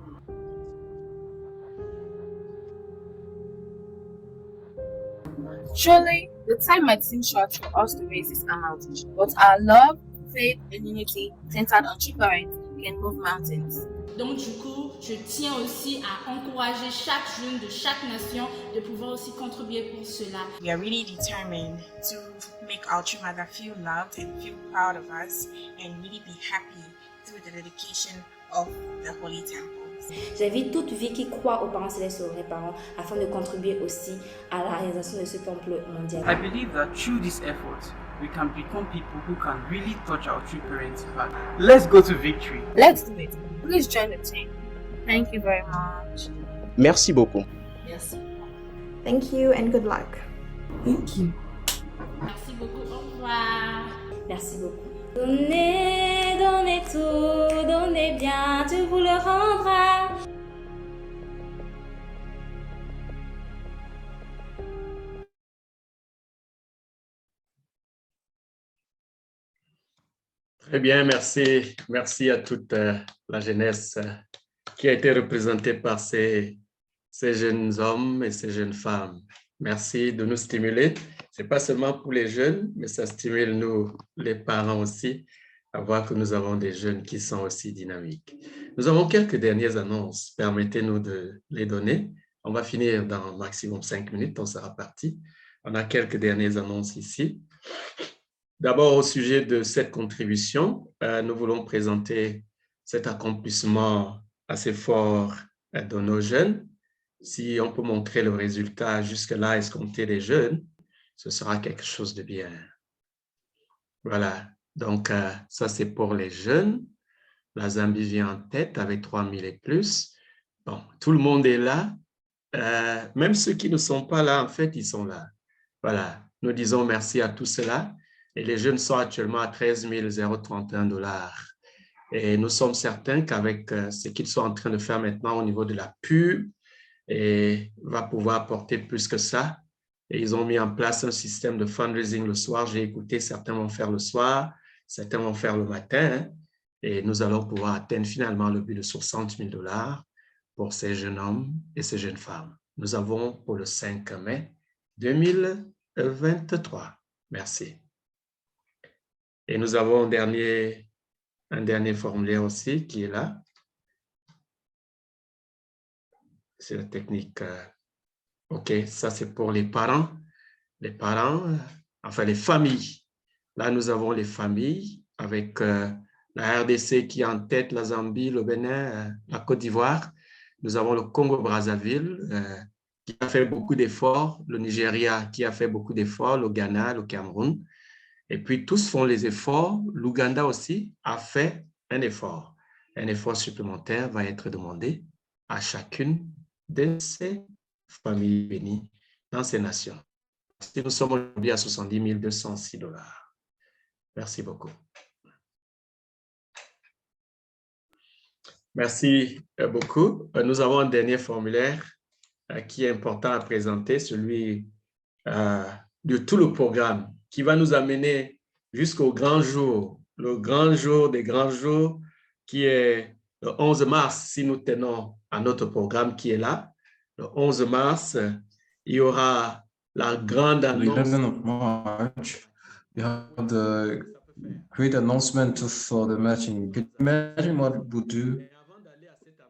M: Surely, the time might seem short for us to raise this amount, but our love, faith, and unity centered on true parents can move mountains.
I: Donc du coup, je tiens aussi à encourager chaque jeune de chaque nation de pouvoir aussi contribuer pour cela.
O: We are really determined to make our true mother feel loved and feel proud of us and really be happy through the dedication of the Holy Temple.
N: J'invite toute vie qui croit aux parents célestes et aux vrais parents afin de contribuer aussi à la réalisation de ce temple mondial.
J: I believe that through this effort, we can become people who can really touch our true parents' heart. Let's go to victory.
M: Let's do it. Please join the team. Thank you very much.
L: Merci beaucoup.
G: Merci.
K: Thank you and good luck.
H: Thank you.
I: Merci beaucoup, au revoir.
N: Merci beaucoup. Donnez, donnez tout, donnez bien, tu vous le rendras.
A: Très bien, merci. Merci à toute la jeunesse qui a été représentée par ces jeunes hommes et ces jeunes femmes. Merci de nous stimuler. Ce n'est pas seulement pour les jeunes, mais ça stimule nous, les parents aussi, à voir que nous avons des jeunes qui sont aussi dynamiques. Nous avons quelques dernières annonces. Permettez-nous de les donner. On va finir dans maximum 5 minutes, on sera parti. On a quelques dernières annonces ici. D'abord, au sujet de cette contribution, nous voulons présenter cet accomplissement assez fort de nos jeunes. Si on peut montrer le résultat jusque-là escompté des jeunes, ce sera quelque chose de bien. Voilà, donc ça c'est pour les jeunes. La Zambie vient en tête avec 3000 et plus. Bon, tout le monde est là. Même ceux qui ne sont pas là, en fait, ils sont là. Voilà, nous disons merci à tous ceux-là. Et les jeunes sont actuellement à 13 031 $. Et nous sommes certains qu'avec ce qu'ils sont en train de faire maintenant au niveau de la pub, et va pouvoir apporter plus que ça. Et ils ont mis en place un système de fundraising le soir. J'ai écouté, certains vont faire le soir, certains vont faire le matin. Et nous allons pouvoir atteindre finalement le but de 60 000 $ pour ces jeunes hommes et ces jeunes femmes. Nous avons pour le 5 mai 2023. Merci. Et nous avons un dernier formulaire aussi qui est là. C'est la technique. OK, ça c'est pour les parents. Les parents, enfin les familles. Là, nous avons les familles avec la RDC qui est en tête, la Zambie, le Bénin, la Côte d'Ivoire. Nous avons le Congo-Brazzaville qui a fait beaucoup d'efforts, le Nigeria qui a fait beaucoup d'efforts, le Ghana, le Cameroun. Et puis tous font les efforts. L'Ouganda aussi a fait un effort. Un effort supplémentaire va être demandé à chacune de ces familles bénies dans ces nations. Si nous sommes aujourd'hui à 70 206 $. Merci beaucoup. Merci beaucoup. Nous avons un dernier formulaire qui est important à présenter, celui de tout le programme qui va nous amener jusqu'au grand jour, le grand jour des grands jours qui est le 11 mars, si nous tenons à notre programme qui est là. Le 11 mars, il y aura la grande annonce.
B: The 11th of March, you have the great announcement of the matching. Could you imagine what it would do?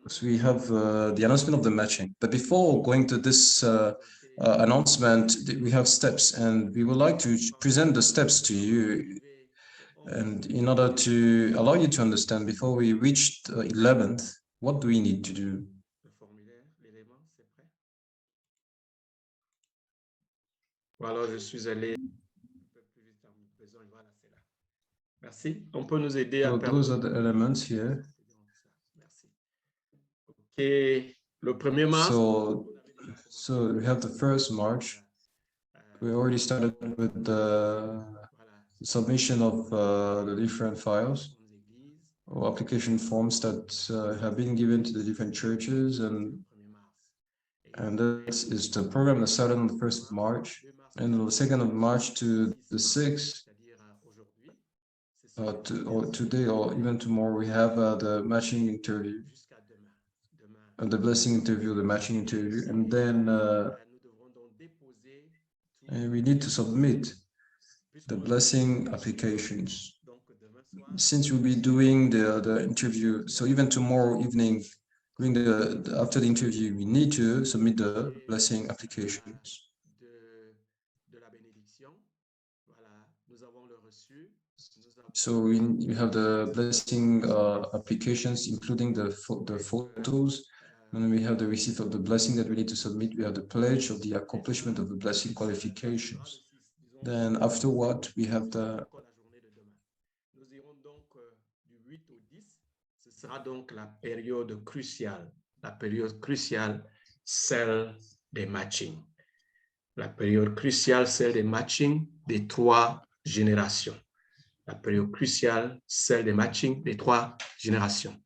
B: So we have the announcement of the matching. But before going to this announcement, we have steps, and we would like to present the steps to you. And in order to allow you to understand, before we reach the 11th, what do we need to do?
A: Voilà, je suis allé un peu plus vite en me faisant, voilà, c'est là. Merci. On peut nous aider à
B: So those are the elements here.
A: Merci. OK. Le 1er mars.
B: So we have the 1st March. We already started with the submission of the different files or application forms that have been given to the different churches, and that is the program that started on the 1st of March, and on the 2nd of March to the 6th, or today or even tomorrow, we have the matching interview, the blessing interview, the matching interview, and then and we need to submit the blessing applications. Since we'll be doing the interview, so even tomorrow evening, during after the interview, we need to submit the blessing applications. So we have the blessing applications, including the photos, and then we have the receipt of the blessing that we need to submit. We have the pledge of the accomplishment of the blessing qualifications. Then afterward, we have the.
A: Nous irons donc du 8 au 10. Ce sera donc la période cruciale. La période cruciale, celle des matchings. La période cruciale, celle des matchings des 3 générations. La période cruciale, celle des matchings des 3 générations.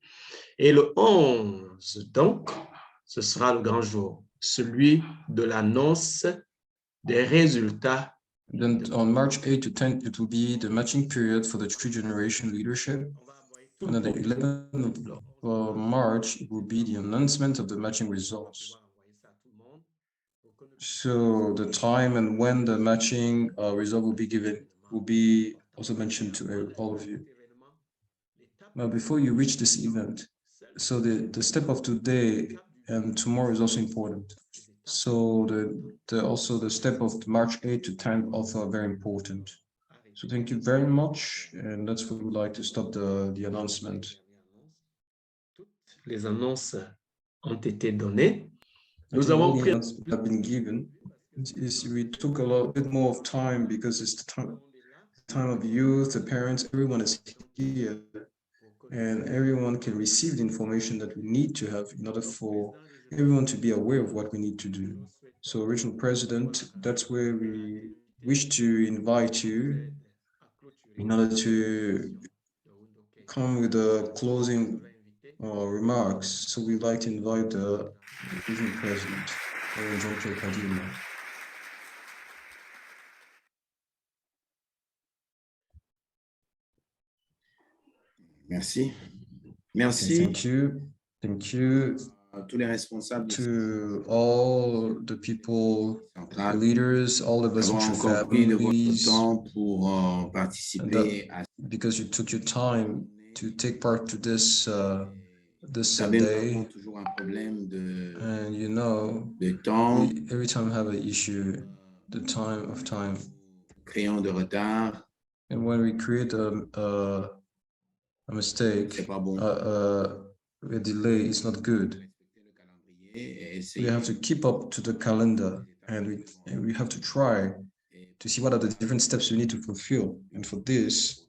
A: Et le 11, donc, ce sera le grand jour, celui de l'annonce des résultats.
B: Then on March 8 to 10, it will be the matching period for the 3-generation leadership. And on the 11th of March, it will be the announcement of the matching results. So the time and when the matching result will be given will be also mentioned to all of you. Now, before you reach this event, so the step of today and tomorrow is also important. So also the step of March 8 to 10 also are very important. So thank you very much, and that's where we would like to stop the announcement.
A: Les annonces ont été données.
B: Nous avons pris have been given. We took a bit more of time because it's the time of youth, the parents, everyone is here, and everyone can receive the information that we need to have in order for everyone to be aware of what we need to do. So, Regional President, that's where we wish to invite you in order to come with the closing remarks. So we'd like to invite the Regional President, Jean-Pierre Padilla.
F: Merci. Merci.
B: Okay, thank you. Thank you.
F: Tous les responsables
B: to all the people, the leaders, all the blessed families,
F: pour participer à
B: because you took your time to take part to this this day. And you know, every time we have an issue, the time of time.
F: Créons de retard.
B: And when we create a mistake, a delay is not good. we have to keep up to the calendar, and we have to try to see what are the different steps we need to fulfill. And for this,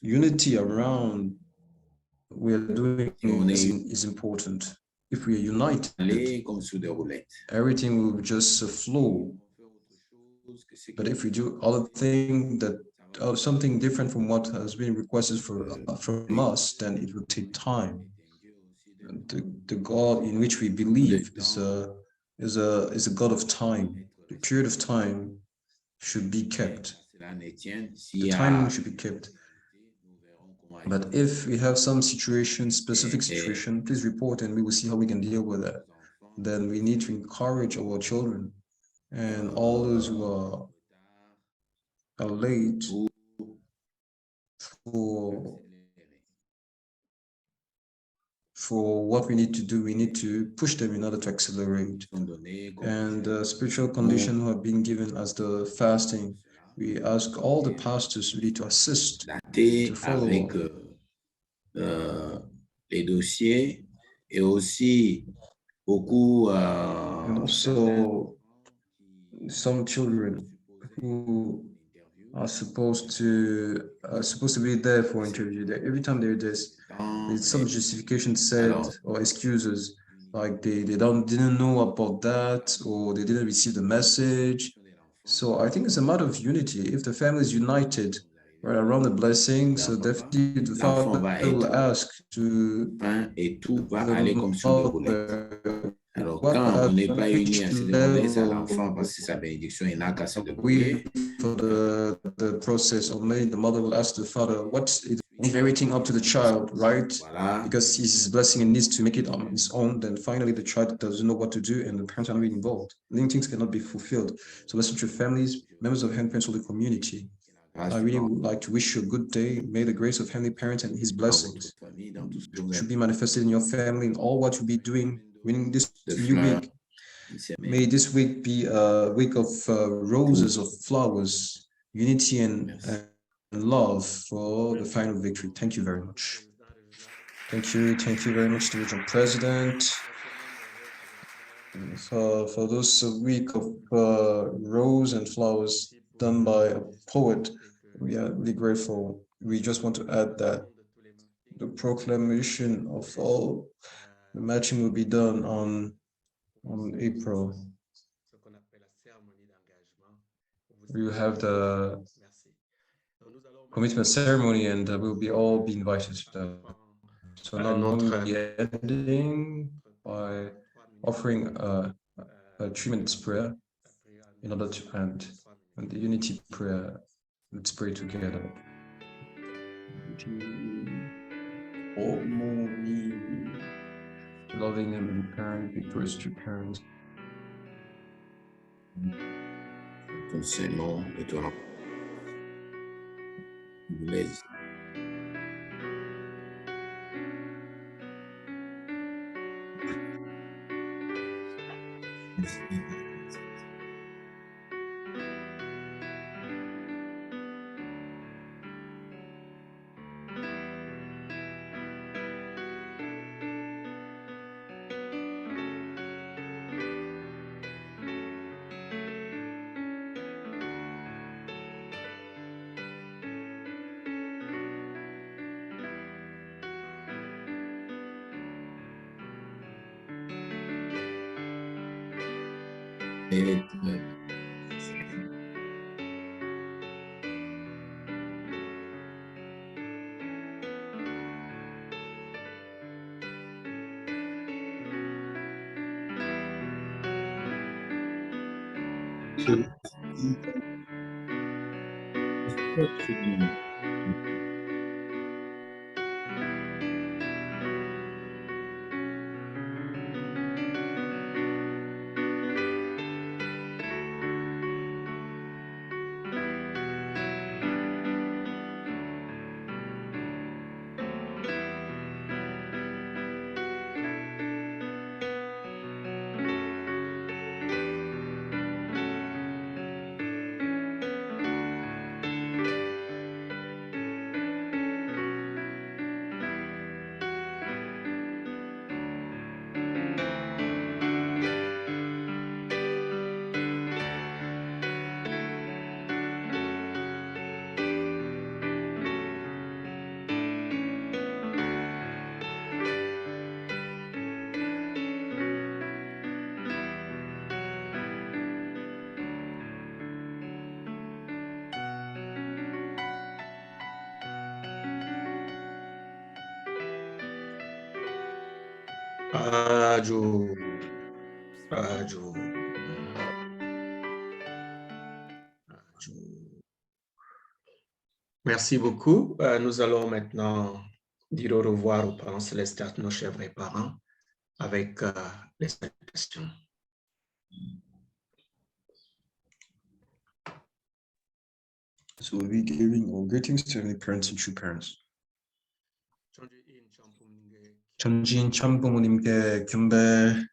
B: unity around we are doing is important. If we are united, everything will just flow. But if we do other things that something different from what has been requested from us, then it will take time. The God in which we believe is a God of time. The period of time should be kept. The timing should be kept. But if we have some situation, specific situation, please report and we will see how we can deal with that. Then we need to encourage our children and all those who are late for what we need to do. We need to push them in order to accelerate. And the spiritual condition who have been given as the fasting, we ask all the pastors really to assist, to follow
F: les dossiers et aussi beaucoup
B: and also some children who are supposed to be there for interview. That every time there's some justification said or excuses, like they didn't know about that or they didn't receive the message. So I think it's a matter of unity. If the family is united right around the blessing, so definitely the father will ask to
F: et tout va aller comme sur des roulettes. Alors, quand on n'est pas uni à ce moment-là, l'enfant, parce que sa bénédiction, il n'a qu'à se débrouiller.
B: For the process of marriage, the mother will ask the father, leave everything up to the child, right?
F: Voilà.
B: Because his blessing and needs to make it on his own. Then finally, the child doesn't know what to do, and the parents are not really involved. Living things cannot be fulfilled. So listen to families, members of Heavenly Parents of the community. I really would like to wish you a good day. May the grace of Heavenly Parents and His blessings should be manifested in your family in all what you'll be doing within this new week. May this week be a week of roses, of flowers, unity and love for the final victory. Thank you very much. Thank you very much to the Regional President. For this week of rose and flowers done by a poet, we are really grateful. We just want to add that the proclamation of all the matching will be done on April. We will have the commitment ceremony and we'll all be invited to that. So now we'll be ending by offering a 3 minutes prayer in order to end. And the unity prayer, let's pray together. Loving and being parent, victorious to parents.
F: Ton Saint-Nom et ton Blaise.
A: Aju. Aju. Merci beaucoup. Nous allons maintenant dire au revoir aux parents célestes, à nos chers vrais parents, avec les salutations.
B: So we'll be giving our greetings to heavenly parents and true parents. 전지인 참 부모님께 경배.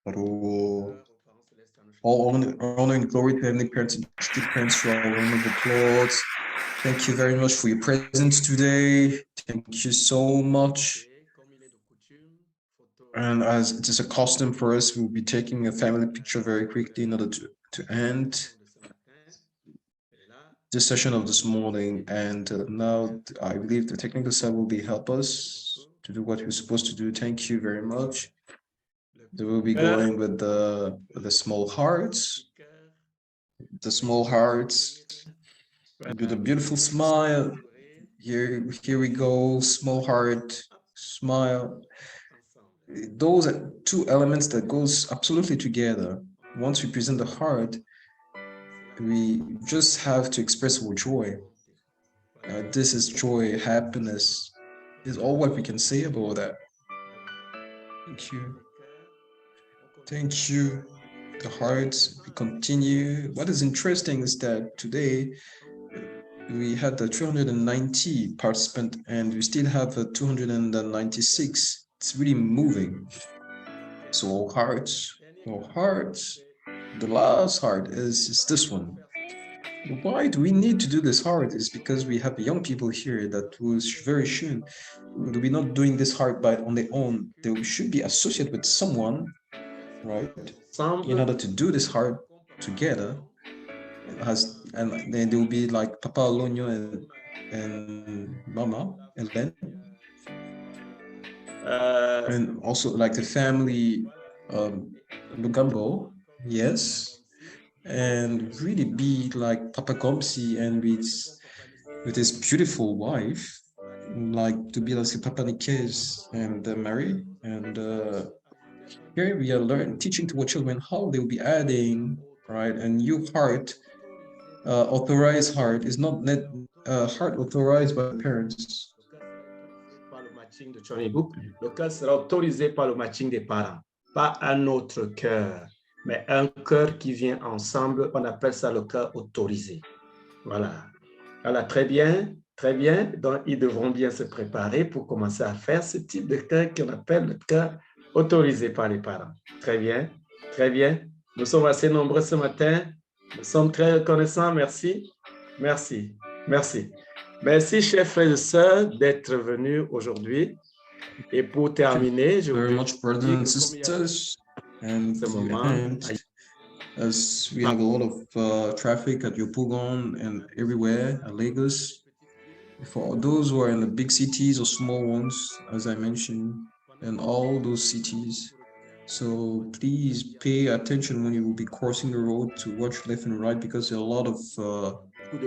B: 바로 all honor and glory to heavenly parents and true parents to our round of applause. Thank you very much for your presence today. Thank you so much. And as it is a custom for us, we'll be taking a family picture very quickly in order to end this session of this morning. And now I believe the technical side will be help us to do what we're supposed to do. Thank you very much. They will be going with the small hearts. The small hearts. With a beautiful smile. Here we go. Small heart, smile. Those are two elements that goes absolutely together. Once we present the heart, we just have to express our joy. This is joy, happiness, is all what we can say about that. Thank you. Thank you. The hearts, we continue. What is interesting is that today we had the 390 participants and we still have 296. It's really moving. So hearts, the last heart is this one. Why do we need to do this heart? Is because we have young people here that will very soon will be not doing this heart on their own. They should be associated with someone, right? In order to do this heart together. And then they will be like Papa Lonyo and Mama Ellen. And also like the family Lugambo, yes, and really be like Papa Gomsi and with his beautiful wife, like to be like Papa Nikes and Mary. And here we are teaching to our children how they will be adding, right, a new heart, authorized heart is not heart authorized by the parents.
A: Le cœur sera autorisé par le matching des parents, pas un autre cœur, mais un cœur qui vient ensemble, on appelle ça le cœur autorisé. Voilà. Voilà, très bien, très bien. Donc, ils devront bien se préparer pour commencer à faire ce type de cœur qu'on appelle le cœur autorisé par les parents. Très bien, très bien. Nous sommes assez nombreux ce matin. Nous sommes très reconnaissants. Merci, merci, merci. Merci, chers frères et sœurs, d'être venus aujourd'hui. Et pour terminer, je
B: very
A: vous
B: much, brothers and sisters, and as we have a lot of traffic at Yopougon and everywhere at Lagos, for those who are in the big cities or small ones, as I mentioned, in all those cities. So please pay attention when you will be crossing the road to watch left and right, because there are a lot of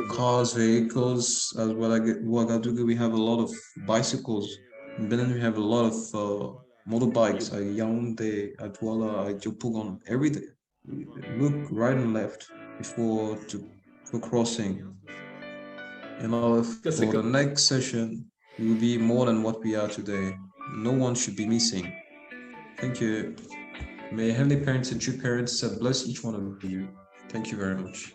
B: cars, vehicles. As well as Ouagadougou, we have a lot of bicycles. In Benin, we have a lot of motorbikes at Yaoundé, at Douala, at Yopougon. Every day, look right and left before crossing. And for the next session, we will be more than what we are today. No one should be missing. Thank you. May Heavenly Parents and true parents bless each one of you. Thank you very much.